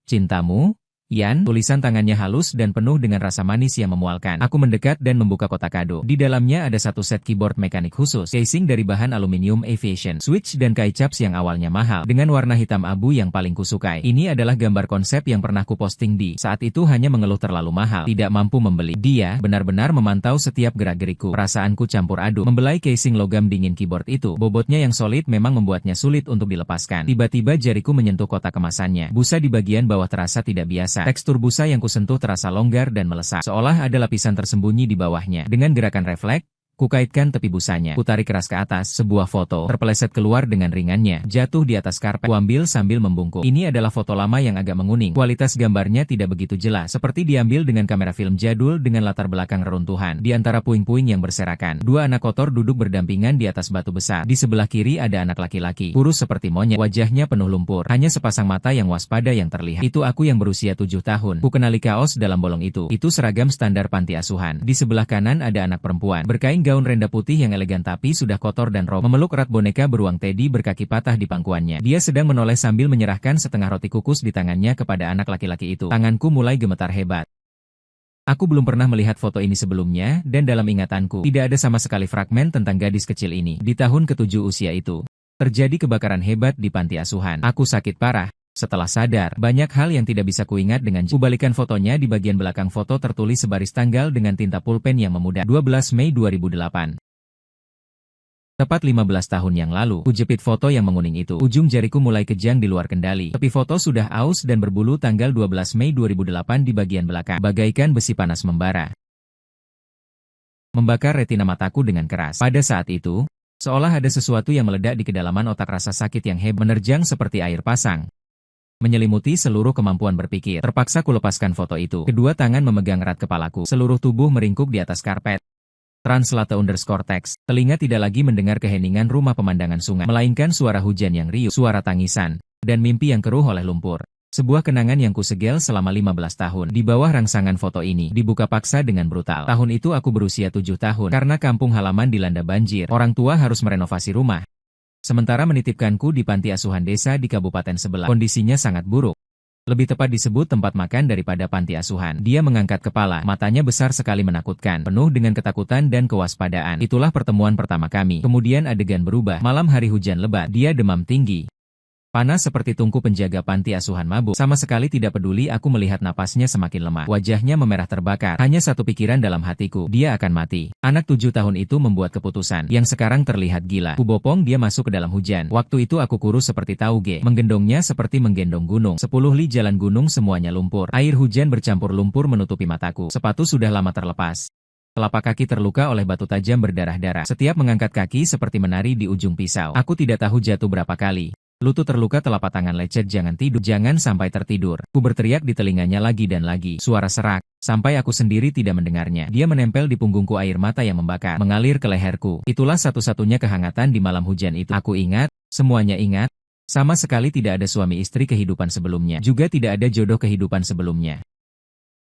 Cintamu, Yan. Tulisan tangannya halus dan penuh dengan rasa manis yang memualkan. Aku mendekat dan membuka kotak kado. Di dalamnya ada satu set keyboard mekanik khusus, casing dari bahan aluminium aviation, switch dan keycaps yang awalnya mahal, dengan warna hitam abu yang paling kusukai. Ini adalah gambar konsep yang pernah kuposting di saat itu hanya mengeluh terlalu mahal, tidak mampu membeli. Dia benar-benar memantau setiap gerak-gerikku. Perasaanku campur aduk. Membelai casing logam dingin keyboard itu, bobotnya yang solid memang membuatnya sulit untuk dilepaskan. Tiba-tiba jariku menyentuh kotak kemasannya. Busa di bagian bawah terasa tidak biasa. Tekstur busa yang kusentuh terasa longgar dan melesat, seolah ada lapisan tersembunyi di bawahnya. Dengan gerakan refleks, Kukaitkan tepi busanya, kutarik keras ke atas, sebuah foto terpeleset keluar dengan ringannya, jatuh di atas karpet. Kuambil sambil membungkuk. Ini adalah foto lama yang agak menguning. Kualitas gambarnya tidak begitu jelas, seperti diambil dengan kamera film jadul dengan latar belakang reruntuhan. Di antara puing-puing yang berserakan, dua anak kotor duduk berdampingan di atas batu besar. Di sebelah kiri ada anak laki-laki, kurus seperti monyet, wajahnya penuh lumpur. Hanya sepasang mata yang waspada yang terlihat. Itu aku yang berusia 7 tahun. Ku kenali kaos dalam bolong itu. Itu seragam standar panti asuhan. Di sebelah kanan ada anak perempuan, berkain gaun renda putih yang elegan tapi sudah kotor dan rob, memeluk erat boneka beruang Teddy berkaki patah di pangkuannya. Dia sedang menoleh sambil menyerahkan setengah roti kukus di tangannya kepada anak laki-laki itu. Tanganku mulai gemetar hebat. Aku belum pernah melihat foto ini sebelumnya, dan dalam ingatanku, tidak ada sama sekali fragmen tentang gadis kecil ini. Di tahun ke-7 usia itu, terjadi kebakaran hebat di panti asuhan. Aku sakit parah. Setelah sadar, banyak hal yang tidak bisa kuingat dengan jelas. Kubalikan fotonya. Di bagian belakang foto tertulis sebaris tanggal dengan tinta pulpen yang memudar. 12 Mei 2008. Tepat 15 tahun yang lalu, kujepit foto yang menguning itu. Ujung jariku mulai kejang di luar kendali. Tepi foto sudah aus dan berbulu. Tanggal 12 Mei 2008 di bagian belakang, bagaikan besi panas membara, membakar retina mataku dengan keras. Pada saat itu, seolah ada sesuatu yang meledak di kedalaman otak. Rasa sakit yang hebat menerjang seperti air pasang, menyelimuti seluruh kemampuan berpikir. Terpaksa kulepaskan foto itu. Kedua tangan memegang erat kepalaku. Seluruh tubuh meringkuk di atas karpet. Translate_text. Telinga tidak lagi mendengar keheningan rumah pemandangan sungai, melainkan suara hujan yang riuh, suara tangisan, dan mimpi yang keruh oleh lumpur. Sebuah kenangan yang kusegel selama 15 tahun. Di bawah rangsangan foto ini, dibuka paksa dengan brutal. Tahun itu aku berusia 7 tahun. Karena kampung halaman dilanda banjir, orang tua harus merenovasi rumah. Sementara menitipkanku di panti asuhan desa di kabupaten sebelah. Kondisinya sangat buruk. Lebih tepat disebut tempat makan daripada panti asuhan. Dia mengangkat kepala, matanya besar sekali menakutkan, penuh dengan ketakutan dan kewaspadaan. Itulah pertemuan pertama kami. Kemudian adegan berubah. Malam hari hujan lebat. Dia demam tinggi. Panas seperti tungku. Penjaga panti asuhan mabuk. Sama sekali tidak peduli aku melihat napasnya semakin lemah. Wajahnya memerah terbakar. Hanya satu pikiran dalam hatiku. Dia akan mati. Anak 7 tahun itu membuat keputusan yang sekarang terlihat gila. Kubopong dia masuk ke dalam hujan. Waktu itu aku kurus seperti tauge. Menggendongnya seperti menggendong gunung. 10 li jalan gunung semuanya lumpur. Air hujan bercampur lumpur menutupi mataku. Sepatu sudah lama terlepas. Telapak kaki terluka oleh batu tajam berdarah-darah. Setiap mengangkat kaki seperti menari di ujung pisau. Aku tidak tahu jatuh berapa kali. Lutut terluka, telapak tangan lecet. Jangan tidur, jangan sampai tertidur. Ku berteriak di telinganya lagi dan lagi. Suara serak, sampai aku sendiri tidak mendengarnya. Dia menempel di punggungku, air mata yang membakar mengalir ke leherku. Itulah satu-satunya kehangatan di malam hujan itu. Aku ingat, semuanya ingat. Sama sekali tidak ada suami istri kehidupan sebelumnya. Juga tidak ada jodoh kehidupan sebelumnya.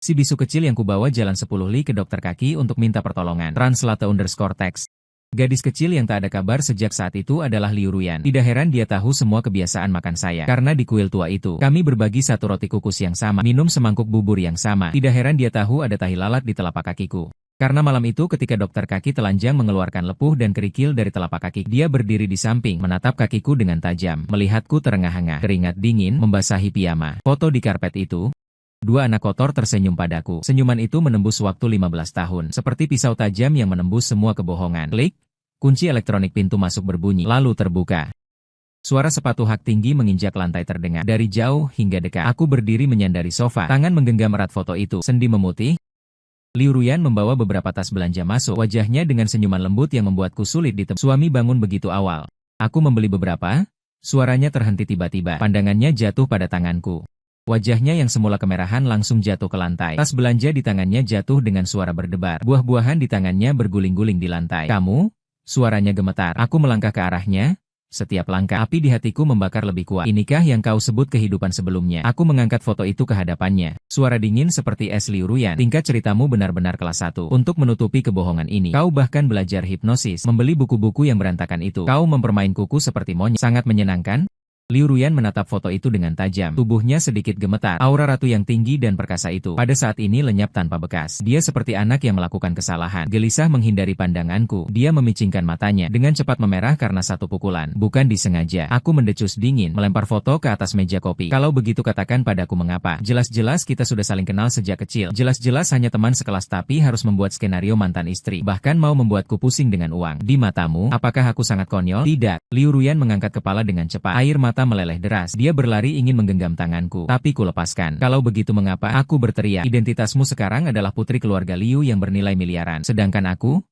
Si bisu kecil yang kubawa jalan 10 li ke dokter kaki untuk minta pertolongan. Translate_text. Gadis kecil yang tak ada kabar sejak saat itu adalah Liu Ruyan. Tidak heran dia tahu semua kebiasaan makan saya. Karena di kuil tua itu, kami berbagi satu roti kukus yang sama, minum semangkuk bubur yang sama. Tidak heran dia tahu ada tahi lalat di telapak kakiku. Karena malam itu ketika dokter kaki telanjang mengeluarkan lepuh dan kerikil dari telapak kaki, dia berdiri di samping, menatap kakiku dengan tajam. Melihatku terengah-engah, keringat dingin membasahi piyama. Foto di karpet itu. Dua anak kotor tersenyum padaku. Senyuman itu menembus waktu 15 tahun. Seperti pisau tajam yang menembus semua kebohongan. Klik. Kunci elektronik pintu masuk berbunyi, lalu terbuka. Suara sepatu hak tinggi menginjak lantai terdengar. Dari jauh hingga dekat, aku berdiri menyandari sofa. Tangan menggenggam erat foto itu. Sendi memutih. Liu Ruyan membawa beberapa tas belanja masuk. Wajahnya dengan senyuman lembut yang membuatku sulit ditebak. Suami bangun begitu awal. Aku membeli beberapa. Suaranya terhenti tiba-tiba. Pandangannya jatuh pada tanganku. Wajahnya yang semula kemerahan langsung jatuh ke lantai. Tas belanja di tangannya jatuh dengan suara berdebar. Buah-buahan di tangannya berguling-guling di lantai. Kamu? Suaranya gemetar. Aku melangkah ke arahnya. Setiap langkah, api di hatiku membakar lebih kuat. Inikah yang kau sebut kehidupan sebelumnya? Aku mengangkat foto itu ke hadapannya. Suara dingin seperti es. Liu Ruyan, tingkat ceritamu benar-benar kelas 1. Untuk menutupi kebohongan ini, kau bahkan belajar hipnosis, membeli buku-buku yang berantakan itu. Kau mempermain kuku seperti monyet. Sangat menyenangkan. Liu Ruyan menatap foto itu dengan tajam. Tubuhnya sedikit gemetar. Aura ratu yang tinggi dan perkasa itu pada saat ini lenyap tanpa bekas. Dia seperti anak yang melakukan kesalahan. Gelisah menghindari pandanganku. Dia memicingkan matanya. Dengan cepat memerah karena satu pukulan. Bukan disengaja. Aku mendecus dingin. Melempar foto ke atas meja kopi. Kalau begitu katakan padaku mengapa. Jelas-jelas kita sudah saling kenal sejak kecil. Jelas-jelas hanya teman sekelas tapi harus membuat skenario mantan istri. Bahkan mau membuatku pusing dengan uang. Di matamu, apakah aku sangat konyol? Tidak. Liu Ruyan mengangkat kepala dengan cepat. Air mata meleleh deras. Dia berlari ingin menggenggam tanganku, tapi kulepaskan. Kalau begitu mengapa? Aku berteriak. Identitasmu sekarang adalah putri keluarga Liu yang bernilai miliaran. Sedangkan aku?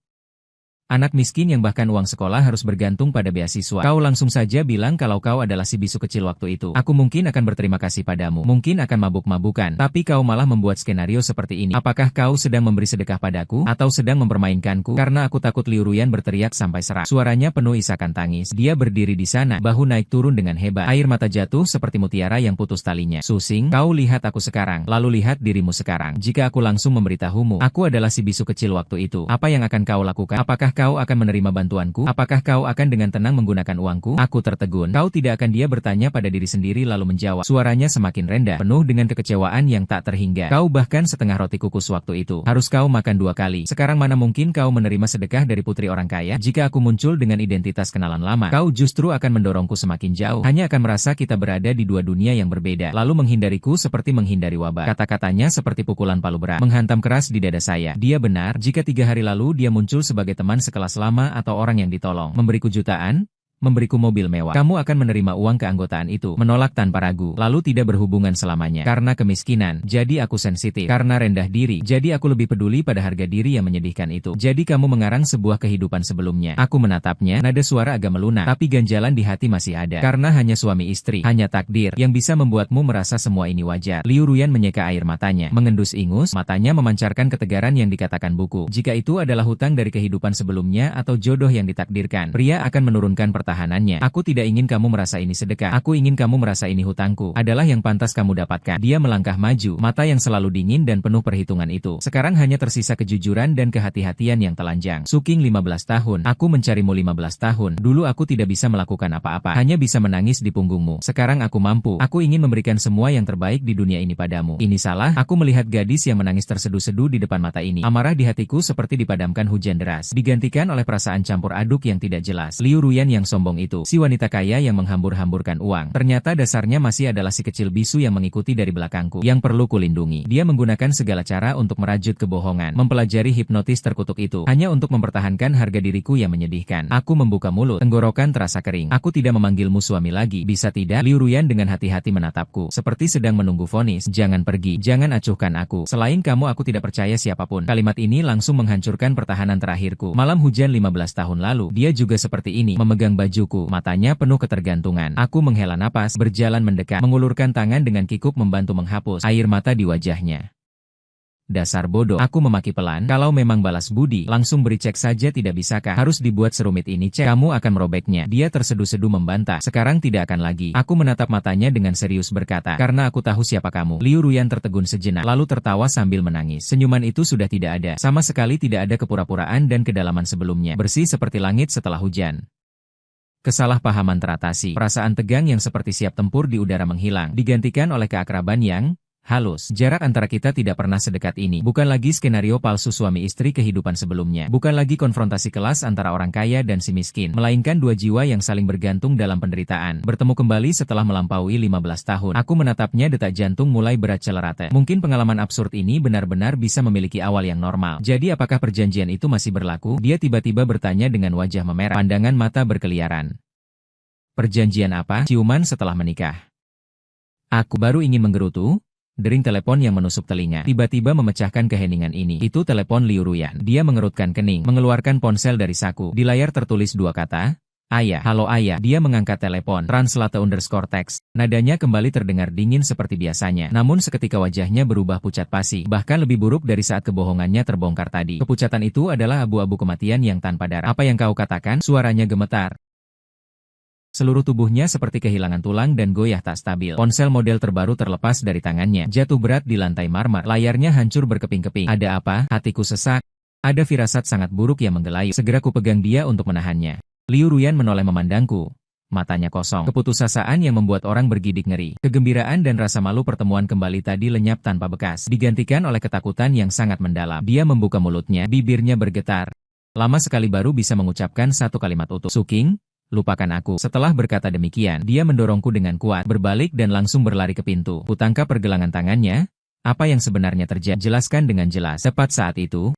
Anak miskin yang bahkan uang sekolah harus bergantung pada beasiswa. Kau langsung saja bilang kalau kau adalah si bisu kecil waktu itu. Aku mungkin akan berterima kasih padamu. Mungkin akan mabuk-mabukan. Tapi kau malah membuat skenario seperti ini. Apakah kau sedang memberi sedekah padaku? Atau sedang mempermainkanku? Karena aku takut, Liu Ruyan berteriak sampai serak. Suaranya penuh isakan tangis. Dia berdiri di sana, bahu naik turun dengan hebat. Air mata jatuh seperti mutiara yang putus talinya. Susing, kau lihat aku sekarang. Lalu lihat dirimu sekarang. Jika aku langsung memberitahumu, aku adalah si bisu kecil waktu itu. Apa yang akan kau lakukan? Apakah kau akan menerima bantuanku? Apakah kau akan dengan tenang menggunakan uangku? Aku tertegun. Kau tidak akan, dia bertanya pada diri sendiri lalu menjawab. Suaranya semakin rendah, penuh dengan kekecewaan yang tak terhingga. Kau bahkan setengah roti kukus waktu itu. Harus kau makan 2 kali. Sekarang mana mungkin kau menerima sedekah dari putri orang kaya? Jika aku muncul dengan identitas kenalan lama, kau justru akan mendorongku semakin jauh. Hanya akan merasa kita berada di 2 dunia yang berbeda. Lalu menghindariku seperti menghindari wabah. Kata-katanya seperti pukulan palu berat, menghantam keras di dada saya. Dia benar, jika 3 hari lalu dia muncul sebagai teman sekelas lama atau orang yang ditolong, memberiku jutaan, memberiku mobil mewah, kamu akan menerima uang keanggotaan itu, menolak tanpa ragu, lalu tidak berhubungan selamanya. Karena kemiskinan, jadi aku sensitif. Karena rendah diri, jadi aku lebih peduli pada harga diri yang menyedihkan itu. Jadi kamu mengarang sebuah kehidupan sebelumnya. Aku menatapnya, nada suara agak melunak, tapi ganjalan di hati masih ada. Karena hanya suami istri, hanya takdir, yang bisa membuatmu merasa semua ini wajar. Liu Ruyan menyeka air matanya, mengendus ingus, matanya memancarkan ketegaran yang dikatakan buku. Jika itu adalah hutang dari kehidupan sebelumnya atau jodoh yang ditakdirkan, pria akan menurunkan pertahanannya. Aku tidak ingin kamu merasa ini sedekah. Aku ingin kamu merasa ini hutangku. Adalah yang pantas kamu dapatkan. Dia melangkah maju, mata yang selalu dingin dan penuh perhitungan itu. Sekarang hanya tersisa kejujuran dan kehati-hatian yang telanjang. Suking 15 tahun. Aku mencarimu 15 tahun. Dulu aku tidak bisa melakukan apa-apa. Hanya bisa menangis di punggungmu. Sekarang aku mampu. Aku ingin memberikan semua yang terbaik di dunia ini padamu. Ini salah. Aku melihat gadis yang menangis terseduh-seduh di depan mata ini. Amarah di hatiku seperti dipadamkan hujan deras. Digantikan oleh perasaan campur aduk yang tidak jelas. Liu Ruyan yang sombong itu, si wanita kaya yang menghambur-hamburkan uang, ternyata dasarnya masih adalah si kecil bisu yang mengikuti dari belakangku, yang perlu kulindungi. Dia menggunakan segala cara untuk merajut kebohongan, mempelajari hipnotis terkutuk itu, hanya untuk mempertahankan harga diriku yang menyedihkan. Aku membuka mulut, tenggorokan terasa kering. Aku tidak memanggilmu suami lagi, bisa tidak? Liu Ruyan dengan hati-hati menatapku, seperti sedang menunggu vonis. Jangan pergi, jangan acuhkan aku. Selain kamu aku tidak percaya siapapun. Kalimat ini langsung menghancurkan pertahanan terakhirku. Malam hujan 15 tahun lalu, dia juga seperti ini, memegang bajuku, matanya penuh ketergantungan. Aku menghela napas, berjalan mendekat, mengulurkan tangan dengan kikuk membantu menghapus air mata di wajahnya. Dasar bodoh, aku memaki pelan. Kalau memang balas budi, langsung beri cek saja, tidak bisakah? Harus dibuat serumit ini cek. Kamu akan merobeknya. Dia terseduh-seduh membantah. Sekarang tidak akan lagi. Aku menatap matanya dengan serius berkata, karena aku tahu siapa kamu. Liu Ruyan tertegun sejenak, lalu tertawa sambil menangis. Senyuman itu sudah tidak ada. Sama sekali tidak ada kepura-puraan dan kedalaman sebelumnya. Bersih seperti langit setelah hujan. Kesalahpahaman teratasi. Perasaan tegang yang seperti siap tempur di udara menghilang, digantikan oleh keakraban yang halus. Jarak antara kita tidak pernah sedekat ini. Bukan lagi skenario palsu suami istri kehidupan sebelumnya. Bukan lagi konfrontasi kelas antara orang kaya dan si miskin. Melainkan 2 jiwa yang saling bergantung dalam penderitaan. Bertemu kembali setelah melampaui 15 tahun. Aku menatapnya, detak jantung mulai berakselerate. Mungkin pengalaman absurd ini benar-benar bisa memiliki awal yang normal. Jadi apakah perjanjian itu masih berlaku? Dia tiba-tiba bertanya dengan wajah memerah. Pandangan mata berkeliaran. Perjanjian apa? Ciuman setelah menikah. Aku baru ingin menggerutu. Dering telepon yang menusuk telinga tiba-tiba memecahkan keheningan ini. Itu telepon Liu Ruyan. Dia mengerutkan kening, mengeluarkan ponsel dari saku. Di layar tertulis 2 kata, Ayah. Halo ayah. Dia mengangkat telepon. Translate_text. Nadanya kembali terdengar dingin seperti biasanya. Namun seketika wajahnya berubah pucat pasi. Bahkan lebih buruk dari saat kebohongannya terbongkar tadi. Kepucatan itu adalah abu-abu kematian yang tanpa darah. Apa yang kau katakan? Suaranya gemetar. Seluruh tubuhnya seperti kehilangan tulang dan goyah tak stabil. Ponsel model terbaru terlepas dari tangannya, jatuh berat di lantai marmer. Layarnya hancur berkeping-keping. Ada apa? Hatiku sesak. Ada firasat sangat buruk yang menggelayut. Segera kupegang dia untuk menahannya. Liu Ruyan menoleh memandangku. Matanya kosong. Keputusasaan yang membuat orang bergidik ngeri. Kegembiraan dan rasa malu pertemuan kembali tadi lenyap tanpa bekas. Digantikan oleh ketakutan yang sangat mendalam. Dia membuka mulutnya, bibirnya bergetar. Lama sekali baru bisa mengucapkan satu kalimat utuh. Suking? Lupakan aku. Setelah berkata demikian, dia mendorongku dengan kuat, berbalik dan langsung berlari ke pintu. Kutangkap pergelangan tangannya. Apa yang sebenarnya terjadi? Jelaskan dengan jelas. Tepat saat itu,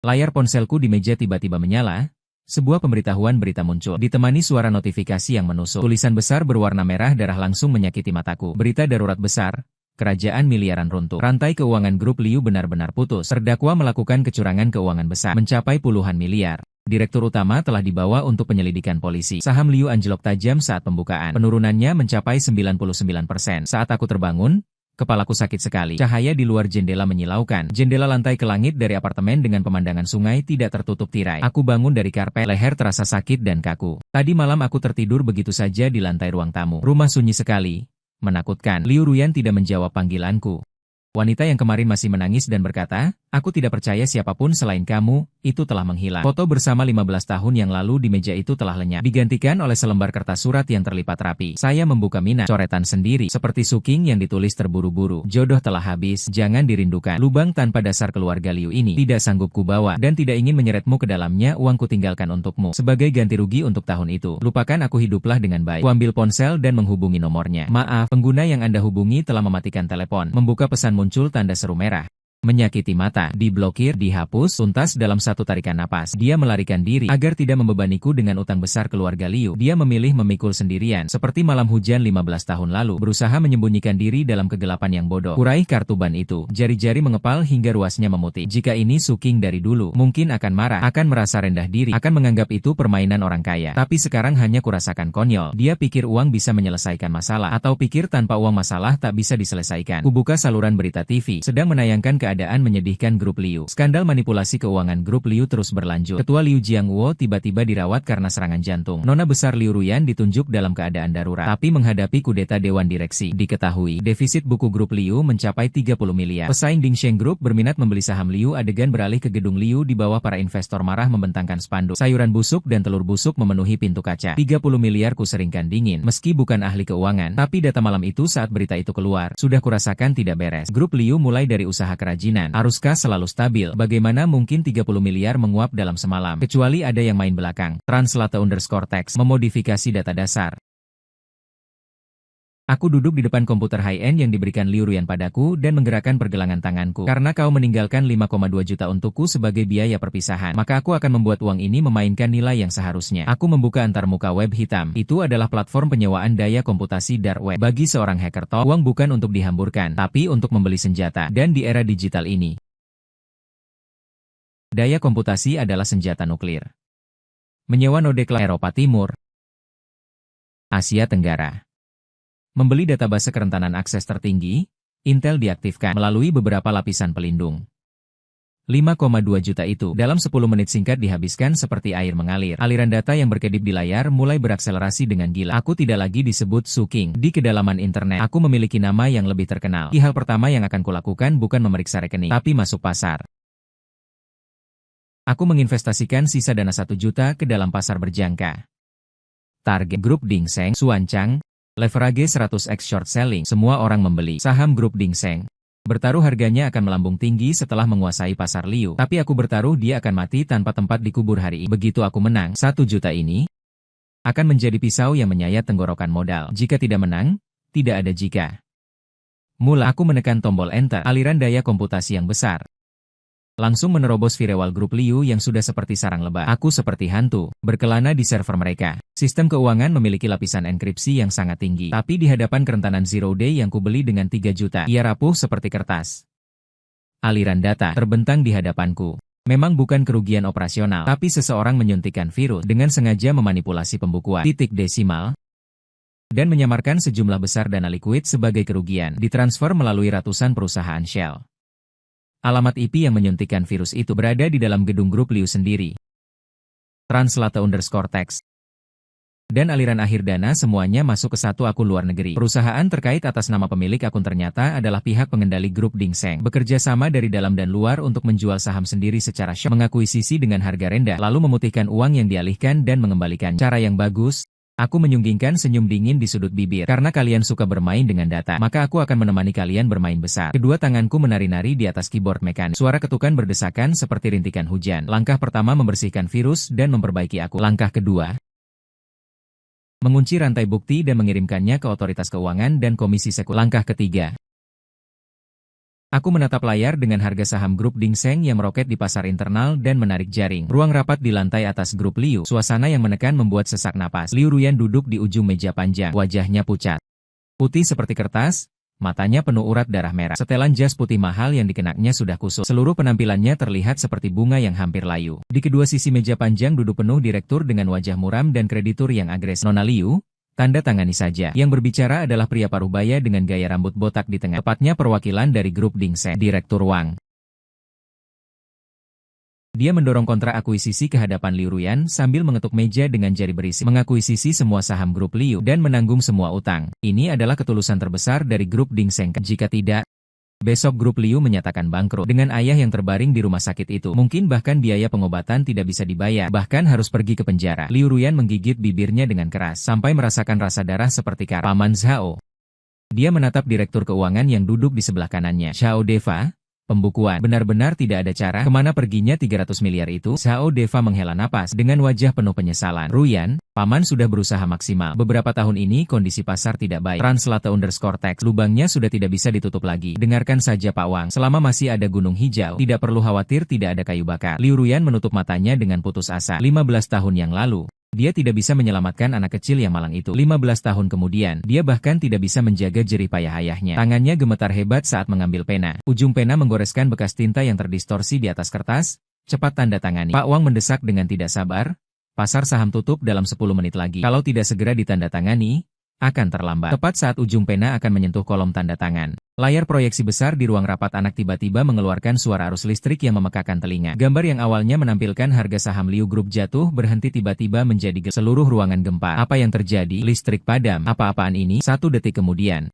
layar ponselku di meja tiba-tiba menyala. Sebuah pemberitahuan berita muncul, ditemani suara notifikasi yang menusuk. Tulisan besar berwarna merah darah langsung menyakiti mataku. Berita darurat besar. Kerajaan miliaran runtuh. Rantai keuangan grup Liu benar-benar putus. Terdakwa melakukan kecurangan keuangan besar, mencapai puluhan miliar. Direktur utama telah dibawa untuk penyelidikan polisi. Saham Liu anjlok tajam saat pembukaan. Penurunannya mencapai 99%. Saat aku terbangun, kepalaku sakit sekali. Cahaya di luar jendela menyilaukan. Jendela lantai ke langit dari apartemen dengan pemandangan sungai tidak tertutup tirai. Aku bangun dari karpet, leher terasa sakit dan kaku. Tadi malam aku tertidur begitu saja di lantai ruang tamu. Rumah sunyi sekali. Menakutkan. Liu Ruyan tidak menjawab panggilanku. Wanita yang kemarin masih menangis dan berkata, "Aku tidak percaya siapapun selain kamu, itu telah menghilang." Foto bersama 15 tahun yang lalu di meja itu telah lenyap, digantikan oleh selembar kertas surat yang terlipat rapi. Saya membuka mina, coretan sendiri, seperti suking yang ditulis terburu-buru. Jodoh telah habis, jangan dirindukan. Lubang tanpa dasar keluarga Liu ini, tidak sanggup kubawa, dan tidak ingin menyeretmu ke dalamnya. Uangku tinggalkan untukmu, sebagai ganti rugi untuk tahun itu. Lupakan aku, hiduplah dengan baik. Kuambil ponsel dan menghubungi nomornya. Maaf, pengguna yang Anda hubungi telah mematikan telepon. Membuka pesan muncul tanda seru merah. Menyakiti mata, diblokir, dihapus, tuntas dalam satu tarikan napas. Dia melarikan diri, agar tidak membebaniku dengan utang besar keluarga Liu. Dia memilih memikul sendirian, seperti malam hujan 15 tahun lalu, berusaha menyembunyikan diri dalam kegelapan yang bodoh. Kuraih kartu ban itu, jari-jari mengepal hingga ruasnya memutih. Jika ini Suking dari dulu, mungkin akan marah, akan merasa rendah diri, akan menganggap itu permainan orang kaya. Tapi sekarang hanya kurasakan konyol. Dia pikir uang bisa menyelesaikan masalah, atau pikir tanpa uang masalah tak bisa diselesaikan. Kubuka saluran berita TV, sedang menayangkan keadaan menyedihkan grup Liu. Skandal manipulasi keuangan grup Liu terus berlanjut. Ketua Liu Jiangwo tiba-tiba dirawat karena serangan jantung. Nona besar Liu Ruyan ditunjuk dalam keadaan darurat, tapi menghadapi kudeta dewan direksi. Diketahui, defisit buku grup Liu mencapai 30 miliar. Pesaing Dingsheng Group berminat membeli saham Liu. Adegan beralih ke gedung Liu di bawah para investor marah membentangkan spanduk. Sayuran busuk dan telur busuk memenuhi pintu kaca. 30 miliar kuseringkan dingin. Meski bukan ahli keuangan, tapi data malam itu saat berita itu keluar, sudah kurasakan tidak beres. Grup Liu mulai dari usaha kerajinan. Aruskah selalu stabil? Bagaimana mungkin 30 miliar menguap dalam semalam? Kecuali ada yang main belakang. Translate_text memodifikasi data dasar. Aku duduk di depan komputer high-end yang diberikan Liu Ruyan padaku dan menggerakkan pergelangan tanganku. Karena kau meninggalkan 5,2 juta untukku sebagai biaya perpisahan, maka aku akan membuat uang ini memainkan nilai yang seharusnya. Aku membuka antarmuka web hitam. Itu adalah platform penyewaan daya komputasi dark web. Bagi seorang hacker top, uang bukan untuk dihamburkan, tapi untuk membeli senjata. Dan di era digital ini, daya komputasi adalah senjata nuklir. Menyewa node cloud Eropa Timur, Asia Tenggara. Membeli database kerentanan akses tertinggi, Intel diaktifkan melalui beberapa lapisan pelindung. 5,2 juta itu dalam 10 menit singkat dihabiskan seperti air mengalir. Aliran data yang berkedip di layar mulai berakselerasi dengan gila. Aku tidak lagi disebut Suking. Di kedalaman internet, aku memiliki nama yang lebih terkenal. Hal pertama yang akan kulakukan bukan memeriksa rekening, tapi masuk pasar. Aku menginvestasikan sisa dana 1 juta ke dalam pasar berjangka. Target grup Dingsheng, Xuanchang. Leverage 100x short selling, semua orang membeli saham grup Dingsheng. Bertaruh harganya akan melambung tinggi setelah menguasai pasar Liu. Tapi aku bertaruh dia akan mati tanpa tempat dikubur hari ini. Begitu aku menang, 1 juta ini akan menjadi pisau yang menyayat tenggorokan modal. Jika tidak menang, tidak ada jika. Mula aku menekan tombol enter, aliran daya komputasi yang besar langsung menerobos firewall grup Liu yang sudah seperti sarang lebah. Aku seperti hantu, berkelana di server mereka. Sistem keuangan memiliki lapisan enkripsi yang sangat tinggi. Tapi di hadapan kerentanan Zero Day yang kubeli dengan 3 juta, ia rapuh seperti kertas. Aliran data terbentang di hadapanku. Memang bukan kerugian operasional, tapi seseorang menyuntikkan virus dengan sengaja memanipulasi pembukuan titik desimal dan menyamarkan sejumlah besar dana likuid sebagai kerugian, ditransfer melalui ratusan perusahaan shell. Alamat IP yang menyuntikkan virus itu berada di dalam gedung grup Liu sendiri. Translate_text. Dan aliran akhir dana semuanya masuk ke satu akun luar negeri. Perusahaan terkait atas nama pemilik akun ternyata adalah pihak pengendali grup Dingsheng. Bekerja sama dari dalam dan luar untuk menjual saham sendiri secara syok, mengakuisisi dengan harga rendah, lalu memutihkan uang yang dialihkan dan mengembalikan. Cara yang bagus. Aku menyunggingkan senyum dingin di sudut bibir. Karena kalian suka bermain dengan data, maka aku akan menemani kalian bermain besar. Kedua tanganku menari-nari di atas keyboard mekanik. Suara ketukan berdesakan seperti rintikan hujan. Langkah pertama membersihkan virus dan memperbaiki aku. Langkah kedua, mengunci rantai bukti dan mengirimkannya ke otoritas keuangan dan komisi sekuler. Langkah ketiga, aku menatap layar dengan harga saham grup Dingsheng yang meroket di pasar internal dan menarik jaring. Ruang rapat di lantai atas grup Liu. Suasana yang menekan membuat sesak napas. Liu Ruyan duduk di ujung meja panjang. Wajahnya pucat, putih seperti kertas, matanya penuh urat darah merah. Setelan jas putih mahal yang dikenaknya sudah kusut. Seluruh penampilannya terlihat seperti bunga yang hampir layu. Di kedua sisi meja panjang duduk penuh direktur dengan wajah muram dan kreditur yang agresif. Nona Liu, tanda tangani saja. Yang berbicara adalah pria parubaya dengan gaya rambut botak di tengah. Tepatnya perwakilan dari grup Dingseng, Direktur Wang. Dia mendorong kontrak akuisisi ke hadapan Liu Ruyan sambil mengetuk meja dengan jari berisi. Mengakuisisi semua saham grup Liu dan menanggung semua utang. Ini adalah ketulusan terbesar dari grup Dingseng. Jika tidak, besok grup Liu menyatakan bangkrut. Dengan ayah yang terbaring di rumah sakit itu, mungkin bahkan biaya pengobatan tidak bisa dibayar, bahkan harus pergi ke penjara. Liu Ruyan menggigit bibirnya dengan keras, sampai merasakan rasa darah seperti karat. Paman Zhao. Dia menatap direktur keuangan yang duduk di sebelah kanannya. Zhao Deva. Pembukuan. Benar-benar tidak ada cara. Kemana perginya 300 miliar itu? Zhao Deva menghela napas dengan wajah penuh penyesalan. Ruyan, paman sudah berusaha maksimal. Beberapa tahun ini kondisi pasar tidak baik. Translate_text. Lubangnya sudah tidak bisa ditutup lagi. Dengarkan saja Pak Wang. Selama masih ada gunung hijau, tidak perlu khawatir tidak ada kayu bakar. Liu Ruyan menutup matanya dengan putus asa. 15 tahun yang lalu, dia tidak bisa menyelamatkan anak kecil yang malang itu. 15 tahun kemudian, dia bahkan tidak bisa menjaga jerih payah ayahnya. Tangannya gemetar hebat saat mengambil pena. Ujung pena menggoreskan bekas tinta yang terdistorsi di atas kertas. Cepat tanda tangani. Pak Wang mendesak dengan tidak sabar. Pasar saham tutup dalam 10 menit lagi. Kalau tidak segera ditandatangani, akan terlambat. Tepat saat ujung pena akan menyentuh kolom tanda tangan, layar proyeksi besar di ruang rapat anak tiba-tiba mengeluarkan suara arus listrik yang memekakan telinga. Gambar yang awalnya menampilkan harga saham Liu Group jatuh berhenti tiba-tiba menjadi gelap. Seluruh ruangan gempar. Apa yang terjadi? Listrik padam. Apa-apaan ini? 1 detik kemudian,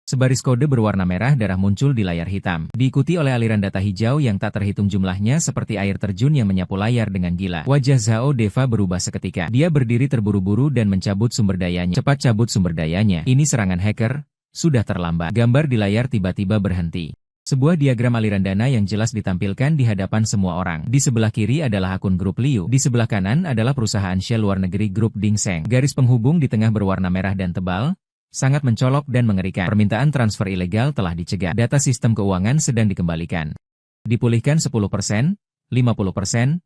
sebaris kode berwarna merah darah muncul di layar hitam, diikuti oleh aliran data hijau yang tak terhitung jumlahnya seperti air terjun yang menyapu layar dengan gila. Wajah Zhao Deva berubah seketika. Dia berdiri terburu-buru dan mencabut sumber dayanya. Cepat cabut sumber dayanya. Ini serangan hacker. Sudah terlambat. Gambar di layar tiba-tiba berhenti. Sebuah diagram aliran dana yang jelas ditampilkan di hadapan semua orang. Di sebelah kiri adalah akun grup Liu. Di sebelah kanan adalah perusahaan shell luar negeri grup Dingseng. Garis penghubung di tengah berwarna merah dan tebal. Sangat mencolok dan mengerikan. Permintaan transfer ilegal telah dicegah. Data sistem keuangan sedang dikembalikan. Dipulihkan 10%, 50%, 100%.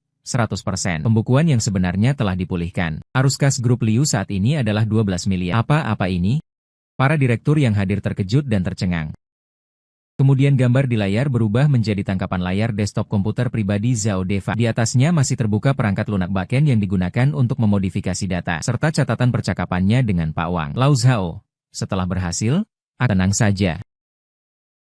Pembukuan yang sebenarnya telah dipulihkan. Arus kas grup Liu saat ini adalah 12 miliar. Apa-apa ini? Para direktur yang hadir terkejut dan tercengang. Kemudian gambar di layar berubah menjadi tangkapan layar desktop komputer pribadi Zhao Deva. Di atasnya masih terbuka perangkat lunak backend yang digunakan untuk memodifikasi data, serta catatan percakapannya dengan Pak Wang. Lau Zhao. Setelah berhasil, tenang saja.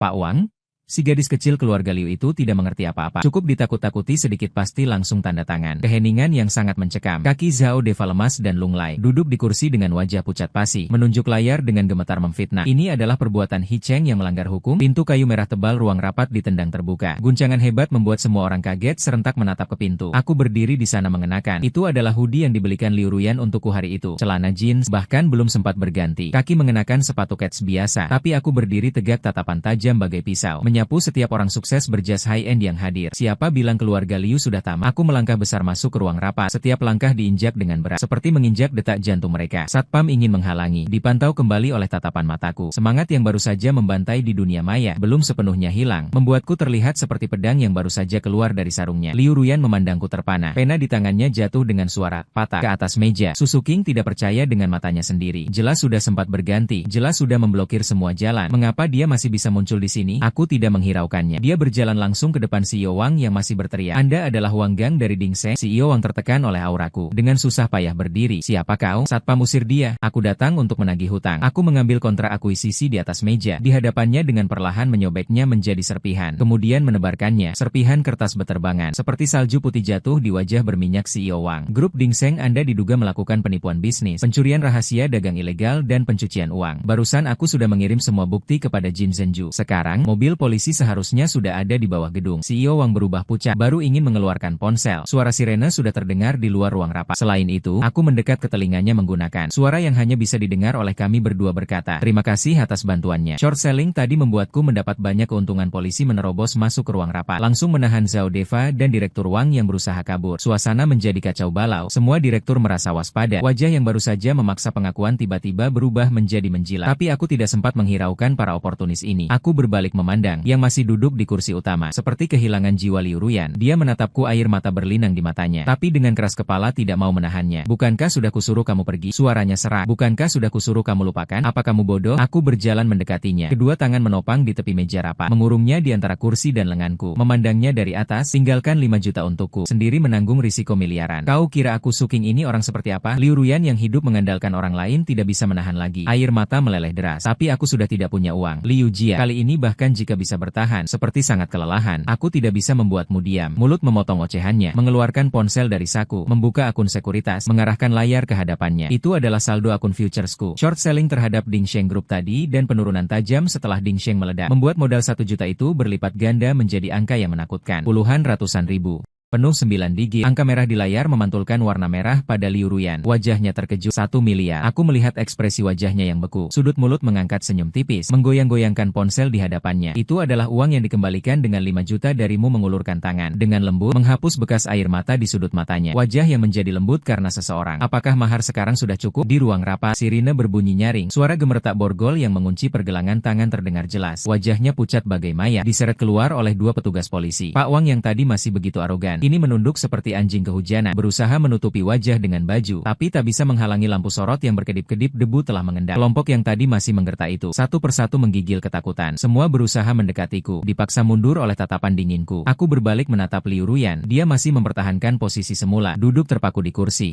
Pak Wang, si gadis kecil keluarga Liu itu tidak mengerti apa-apa. Cukup ditakut-takuti sedikit pasti langsung tanda tangan. Keheningan yang sangat mencekam. Kaki Zhao Deva lemas dan lunglai. Duduk di kursi dengan wajah pucat pasi. Menunjuk layar dengan gemetar memfitnah. Ini adalah perbuatan He Cheng yang melanggar hukum. Pintu kayu merah tebal ruang rapat ditendang terbuka. Guncangan hebat membuat semua orang kaget serentak menatap ke pintu. Aku berdiri di sana mengenakan. Itu adalah hoodie yang dibelikan Liu Ruyan untukku hari itu. Celana jeans bahkan belum sempat berganti. Kaki mengenakan sepatu kets biasa. Tapi aku berdiri tegak tatapan tajam bagai pisau. Menyapu setiap orang sukses berjas high-end yang hadir. Siapa bilang keluarga Liu sudah tamat? Aku melangkah besar masuk ke ruang rapat. Setiap langkah diinjak dengan berat, seperti menginjak detak jantung mereka. Satpam ingin menghalangi. Dipantau kembali oleh tatapan mataku. Semangat yang baru saja membantai di dunia maya, belum sepenuhnya hilang, membuatku terlihat seperti pedang yang baru saja keluar dari sarungnya. Liu Ruyan memandangku terpana. Pena di tangannya jatuh dengan suara patah ke atas meja. Susu King tidak percaya dengan matanya sendiri. Jelas sudah sempat berganti. Jelas sudah memblokir semua jalan. Mengapa dia masih bisa muncul di sini? Aku tidak menghiraukannya. Dia berjalan langsung ke depan CEO Wang yang masih berteriak. Anda adalah Wang Gang dari Dingseng. CEO Wang tertekan oleh auraku. Dengan susah payah berdiri. Siapa kau? Satpam usir dia. Aku datang untuk menagih hutang. Aku mengambil kontrak akuisisi di atas meja. Di hadapannya dengan perlahan menyobeknya menjadi serpihan. Kemudian menebarkannya. Serpihan kertas beterbangan. Seperti salju putih jatuh di wajah berminyak CEO Wang. Grup Dingseng Anda diduga melakukan penipuan bisnis, pencurian rahasia dagang ilegal dan pencucian uang. Barusan aku sudah mengirim semua bukti kepada Jin Zhenju. Sekarang, mobil polisi seharusnya sudah ada di bawah gedung. CEO Wang berubah pucat, baru ingin mengeluarkan ponsel. Suara sirene sudah terdengar di luar ruang rapat. Selain itu, aku mendekat ke telinganya menggunakan suara yang hanya bisa didengar oleh kami berdua berkata, terima kasih atas bantuannya. Short selling tadi membuatku mendapat banyak keuntungan. Polisi menerobos masuk ke ruang rapat, langsung menahan Zhao Deva dan Direktur Wang yang berusaha kabur. Suasana menjadi kacau balau. Semua direktur merasa waspada. Wajah yang baru saja memaksa pengakuan tiba-tiba berubah menjadi menjilat. Tapi aku tidak sempat menghiraukan para oportunis ini. Aku berbalik memandang. Yang masih duduk di kursi utama. Seperti kehilangan jiwa Liu Ruyan. Dia menatapku, air mata berlinang di matanya. Tapi dengan keras kepala tidak mau menahannya. Bukankah sudah kusuruh kamu pergi? Suaranya serak. Bukankah sudah kusuruh kamu lupakan? Apa kamu bodoh? Aku berjalan mendekatinya. Kedua tangan menopang di tepi meja rapat. Mengurungnya di antara kursi dan lenganku. Memandangnya dari atas. Tinggalkan 5 juta untukku. Sendiri menanggung risiko miliaran. Kau kira aku Suking ini orang seperti apa? Liu Ruyan yang hidup mengandalkan orang lain tidak bisa menahan lagi. Air mata meleleh deras. Tapi aku sudah tidak punya uang. Liu Jia, kali ini bahkan jika bisa bertahan, seperti sangat kelelahan, aku tidak bisa membuatmu diam. Mulut memotong ocehannya, mengeluarkan ponsel dari saku, membuka akun sekuritas, mengarahkan layar ke hadapannya. Itu adalah saldo akun futuresku. Short selling terhadap Ding Sheng Group tadi dan penurunan tajam setelah Ding Sheng meledak, membuat modal 1 juta itu berlipat ganda menjadi angka yang menakutkan. Puluhan ratusan ribu. Penuh 9 digit. Angka merah di layar memantulkan warna merah pada Liu Ruyan. Wajahnya terkejut. 1 miliar. Aku melihat ekspresi wajahnya yang beku. Sudut mulut mengangkat senyum tipis. Menggoyang-goyangkan ponsel di hadapannya. Itu adalah uang yang dikembalikan dengan 5 juta darimu. Mengulurkan tangan. Dengan lembut, menghapus bekas air mata di sudut matanya. Wajah yang menjadi lembut karena seseorang. Apakah mahar sekarang sudah cukup? Di ruang rapat, sirine berbunyi nyaring. Suara gemeretak borgol yang mengunci pergelangan tangan terdengar jelas. Wajahnya pucat bagai mayat. Diseret keluar oleh 2 petugas polisi. Pak Wang yang tadi masih begitu arogan, ini menunduk seperti anjing kehujanan, berusaha menutupi wajah dengan baju, tapi tak bisa menghalangi lampu sorot yang berkedip-kedip. Debu telah mengendap. Kelompok yang tadi masih menggertak itu, satu persatu menggigil ketakutan. Semua berusaha mendekatiku, dipaksa mundur oleh tatapan dinginku. Aku berbalik menatap Liu Ruyan, dia masih mempertahankan posisi semula, duduk terpaku di kursi.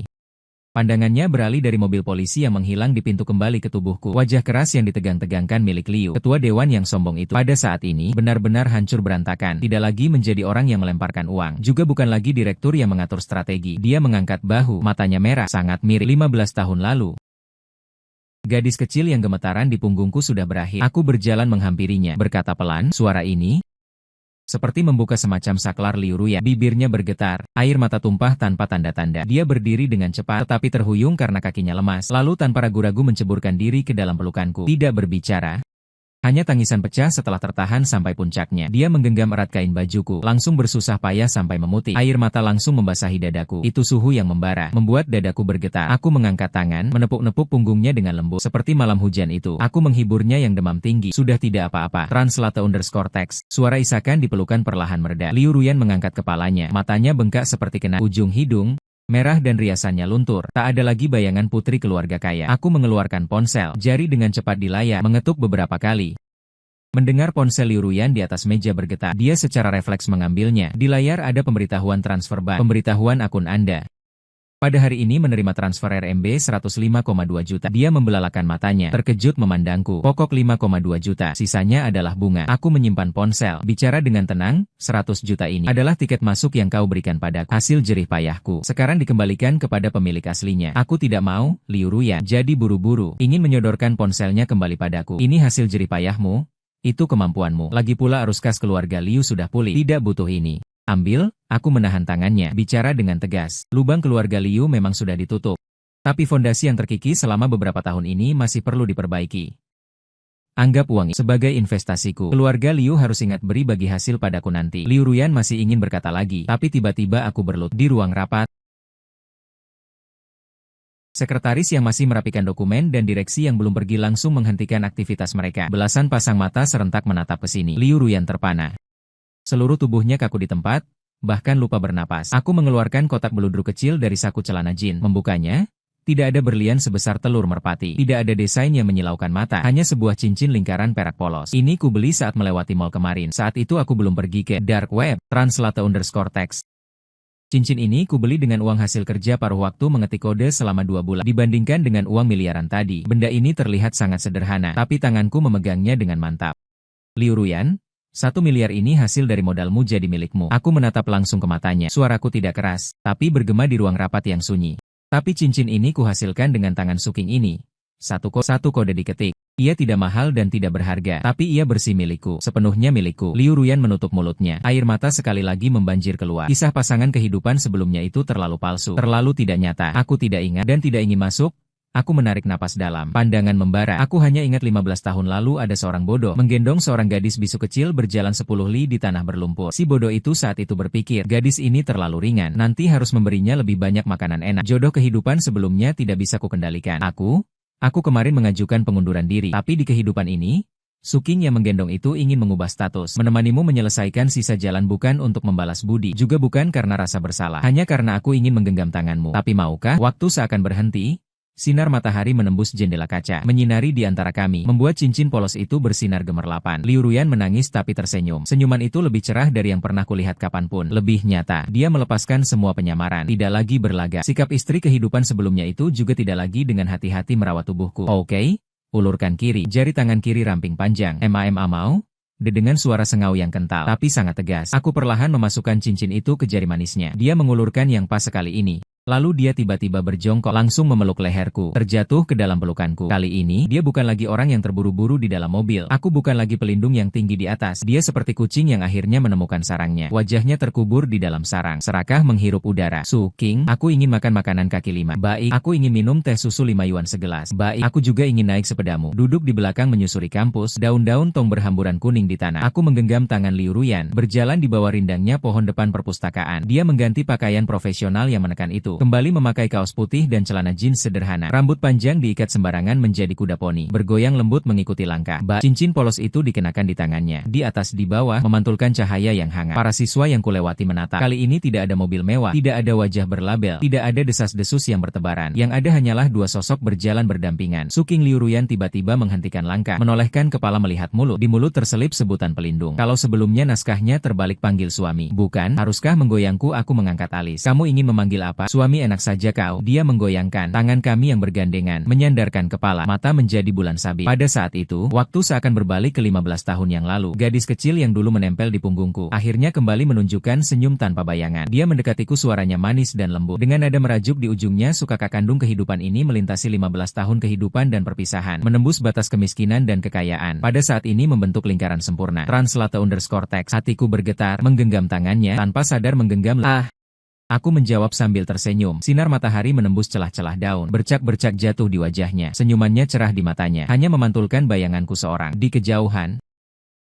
Pandangannya beralih dari mobil polisi yang menghilang di pintu kembali ke tubuhku. Wajah keras yang ditegang-tegangkan milik Liu, ketua dewan yang sombong itu, pada saat ini benar-benar hancur berantakan. Tidak lagi menjadi orang yang melemparkan uang, juga bukan lagi direktur yang mengatur strategi. Dia mengangkat bahu, matanya merah, sangat mirip 15 tahun lalu. Gadis kecil yang gemetaran di punggungku sudah berakhir. Aku berjalan menghampirinya, berkata pelan, suara ini seperti membuka semacam saklar Liu Ruyan. Bibirnya bergetar, air mata tumpah tanpa tanda-tanda. Dia berdiri dengan cepat, tetapi terhuyung karena kakinya lemas. Lalu tanpa ragu-ragu menceburkan diri ke dalam pelukanku. Tidak berbicara. Hanya tangisan pecah setelah tertahan sampai puncaknya. Dia menggenggam erat kain bajuku, langsung bersusah payah sampai memutih. Air mata langsung membasahi dadaku. Itu suhu yang membara, membuat dadaku bergetar. Aku mengangkat tangan, menepuk-nepuk punggungnya dengan lembut. Seperti malam hujan itu, aku menghiburnya yang demam tinggi. Sudah tidak apa-apa. Translate_text. Suara isakan di pelukan perlahan mereda. Liu Ruyan mengangkat kepalanya. Matanya bengkak seperti kena ujung hidung. Merah dan riasannya luntur. Tak ada lagi bayangan putri keluarga kaya. Aku mengeluarkan ponsel. Jari dengan cepat di layar, mengetuk beberapa kali. Mendengar ponsel Liu Ruyan di atas meja bergetar, dia secara refleks mengambilnya. Di layar ada pemberitahuan transfer bank. Pemberitahuan akun Anda. Pada hari ini menerima transfer RMB 105,2 juta. Dia membelalakan matanya, terkejut memandangku. Pokok 5,2 juta, sisanya adalah bunga. Aku menyimpan ponsel, bicara dengan tenang, 100 juta ini adalah tiket masuk yang kau berikan padaku. Hasil jerih payahku, sekarang dikembalikan kepada pemilik aslinya. Aku tidak mau, Liu Ruyan, jadi buru-buru, ingin menyodorkan ponselnya kembali padaku. Ini hasil jerih payahmu, itu kemampuanmu. Lagi pula arus kas keluarga Liu sudah pulih, tidak butuh ini. Ambil, aku menahan tangannya, bicara dengan tegas. Lubang keluarga Liu memang sudah ditutup. Tapi fondasi yang terkikis selama beberapa tahun ini masih perlu diperbaiki. Anggap uang sebagai investasiku. Keluarga Liu harus ingat beri bagi hasil padaku nanti. Liu Ruyan masih ingin berkata lagi, tapi tiba-tiba aku berlut. Di ruang rapat, sekretaris yang masih merapikan dokumen dan direksi yang belum pergi langsung menghentikan aktivitas mereka. Belasan pasang mata serentak menatap ke sini. Liu Ruyan terpana. Seluruh tubuhnya kaku di tempat, bahkan lupa bernapas. Aku mengeluarkan kotak beludru kecil dari saku celana jin. Membukanya, tidak ada berlian sebesar telur merpati. Tidak ada desain yang menyilaukan mata. Hanya sebuah cincin lingkaran perak polos. Ini ku beli saat melewati mall kemarin. Saat itu aku belum pergi ke dark web. Translate_text. Cincin ini ku beli dengan uang hasil kerja paruh waktu mengetik kode selama 2 bulan. Dibandingkan dengan uang miliaran tadi, benda ini terlihat sangat sederhana. Tapi tanganku memegangnya dengan mantap. Liu Ruyan, 1 miliar ini hasil dari modalmu jadi milikmu. Aku menatap langsung ke matanya. Suaraku tidak keras, tapi bergema di ruang rapat yang sunyi. Tapi cincin ini kuhasilkan dengan tangan Suking ini. Satu kode diketik. Ia tidak mahal dan tidak berharga, tapi ia bersih milikku, sepenuhnya milikku. Liu Ruyan menutup mulutnya. Air mata sekali lagi membanjir keluar. Kisah pasangan kehidupan sebelumnya itu terlalu palsu, terlalu tidak nyata. Aku tidak ingat dan tidak ingin masuk. Aku menarik napas dalam, pandangan membara. Aku hanya ingat 15 tahun lalu ada seorang bodoh menggendong seorang gadis bisu kecil berjalan 10 li di tanah berlumpur. Si bodoh itu saat itu berpikir, gadis ini terlalu ringan, nanti harus memberinya lebih banyak makanan enak. Jodoh kehidupan sebelumnya tidak bisa kukendalikan. Aku kemarin mengajukan pengunduran diri, tapi di kehidupan ini, Su King yang menggendong itu ingin mengubah status. Menemanimu menyelesaikan sisa jalan bukan untuk membalas budi. Juga bukan karena rasa bersalah. Hanya karena aku ingin menggenggam tanganmu. Tapi maukah? Waktu seakan berhenti. Sinar matahari menembus jendela kaca, menyinari di antara kami, membuat cincin polos itu bersinar gemerlapan. Liu Ruyan menangis tapi tersenyum. Senyuman itu lebih cerah dari yang pernah kulihat kapanpun. Lebih nyata. Dia melepaskan semua penyamaran. Tidak lagi berlagak. Sikap istri kehidupan sebelumnya itu juga tidak lagi dengan hati-hati merawat tubuhku. Oke? Ulurkan kiri. Jari tangan kiri ramping panjang. Mau? Dengan suara sengau yang kental, tapi sangat tegas. Aku perlahan memasukkan cincin itu ke jari manisnya. Dia mengulurkan yang pas sekali ini. Lalu dia tiba-tiba berjongkok, langsung memeluk leherku, terjatuh ke dalam pelukanku. Kali ini, dia bukan lagi orang yang terburu-buru di dalam mobil. Aku bukan lagi pelindung yang tinggi di atas. Dia seperti kucing yang akhirnya menemukan sarangnya. Wajahnya terkubur di dalam sarang, serakah menghirup udara. Su King, aku ingin makan makanan kaki lima. Baik, aku ingin minum teh susu 5 yuan segelas. Baik, aku juga ingin naik sepedamu. Duduk di belakang menyusuri kampus, daun-daun tong berhamburan kuning di tanah. Aku menggenggam tangan Liu Ruyan, berjalan di bawah rindangnya pohon depan perpustakaan. Dia mengganti pakaian profesional yang menekan itu. Kembali memakai kaos putih dan celana jeans sederhana. Rambut panjang diikat sembarangan menjadi kuda poni. Bergoyang lembut mengikuti langkah. Cincin polos itu dikenakan di tangannya. Di atas di bawah, memantulkan cahaya yang hangat. Para siswa yang kulewati menatap. Kali ini tidak ada mobil mewah, tidak ada wajah berlabel, tidak ada desas-desus yang bertebaran. Yang ada hanyalah dua sosok berjalan berdampingan. Su King Liu Ruyan tiba-tiba menghentikan langkah, menolehkan kepala melihat mulut. Di mulut terselip sebutan pelindung. Kalau sebelumnya naskahnya terbalik panggil suami. Bukan, haruskah menggoyangku? Aku mengangkat alis. Kamu ingin memanggil apa? Suami enak saja kau. Dia menggoyangkan tangan kami yang bergandengan, menyandarkan kepala, mata menjadi bulan sabit. Pada saat itu, waktu seakan berbalik ke 15 tahun yang lalu. Gadis kecil yang dulu menempel di punggungku, akhirnya kembali menunjukkan senyum tanpa bayangan. Dia mendekatiku, suaranya manis dan lembut. Dengan nada merajuk di ujungnya, kakak kandung kehidupan ini melintasi 15 tahun kehidupan dan perpisahan, menembus batas kemiskinan dan kekayaan. Pada saat ini membentuk lingkaran sempurna. Translate_text. Hatiku bergetar, menggenggam tangannya, tanpa sadar menggenggam. Aku menjawab sambil tersenyum. Sinar matahari menembus celah-celah daun. Bercak-bercak jatuh di wajahnya. Senyumannya cerah di matanya. Hanya memantulkan bayanganku seorang. Di kejauhan,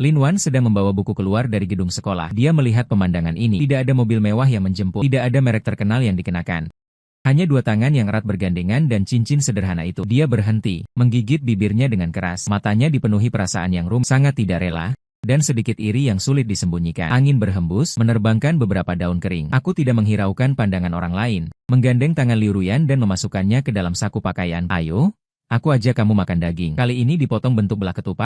Lin Wan sedang membawa buku keluar dari gedung sekolah. Dia melihat pemandangan ini. Tidak ada mobil mewah yang menjemput. Tidak ada merek terkenal yang dikenakan. Hanya dua tangan yang erat bergandengan dan cincin sederhana itu. Dia berhenti, menggigit bibirnya dengan keras. Matanya dipenuhi perasaan yang sangat tidak rela, dan sedikit iri yang sulit disembunyikan. Angin berhembus, menerbangkan beberapa daun kering. Aku tidak menghiraukan pandangan orang lain. Menggandeng tangan Liu Ruyan dan memasukkannya ke dalam saku pakaian. Ayo, aku ajak kamu makan daging. Kali ini dipotong bentuk belah ketupat.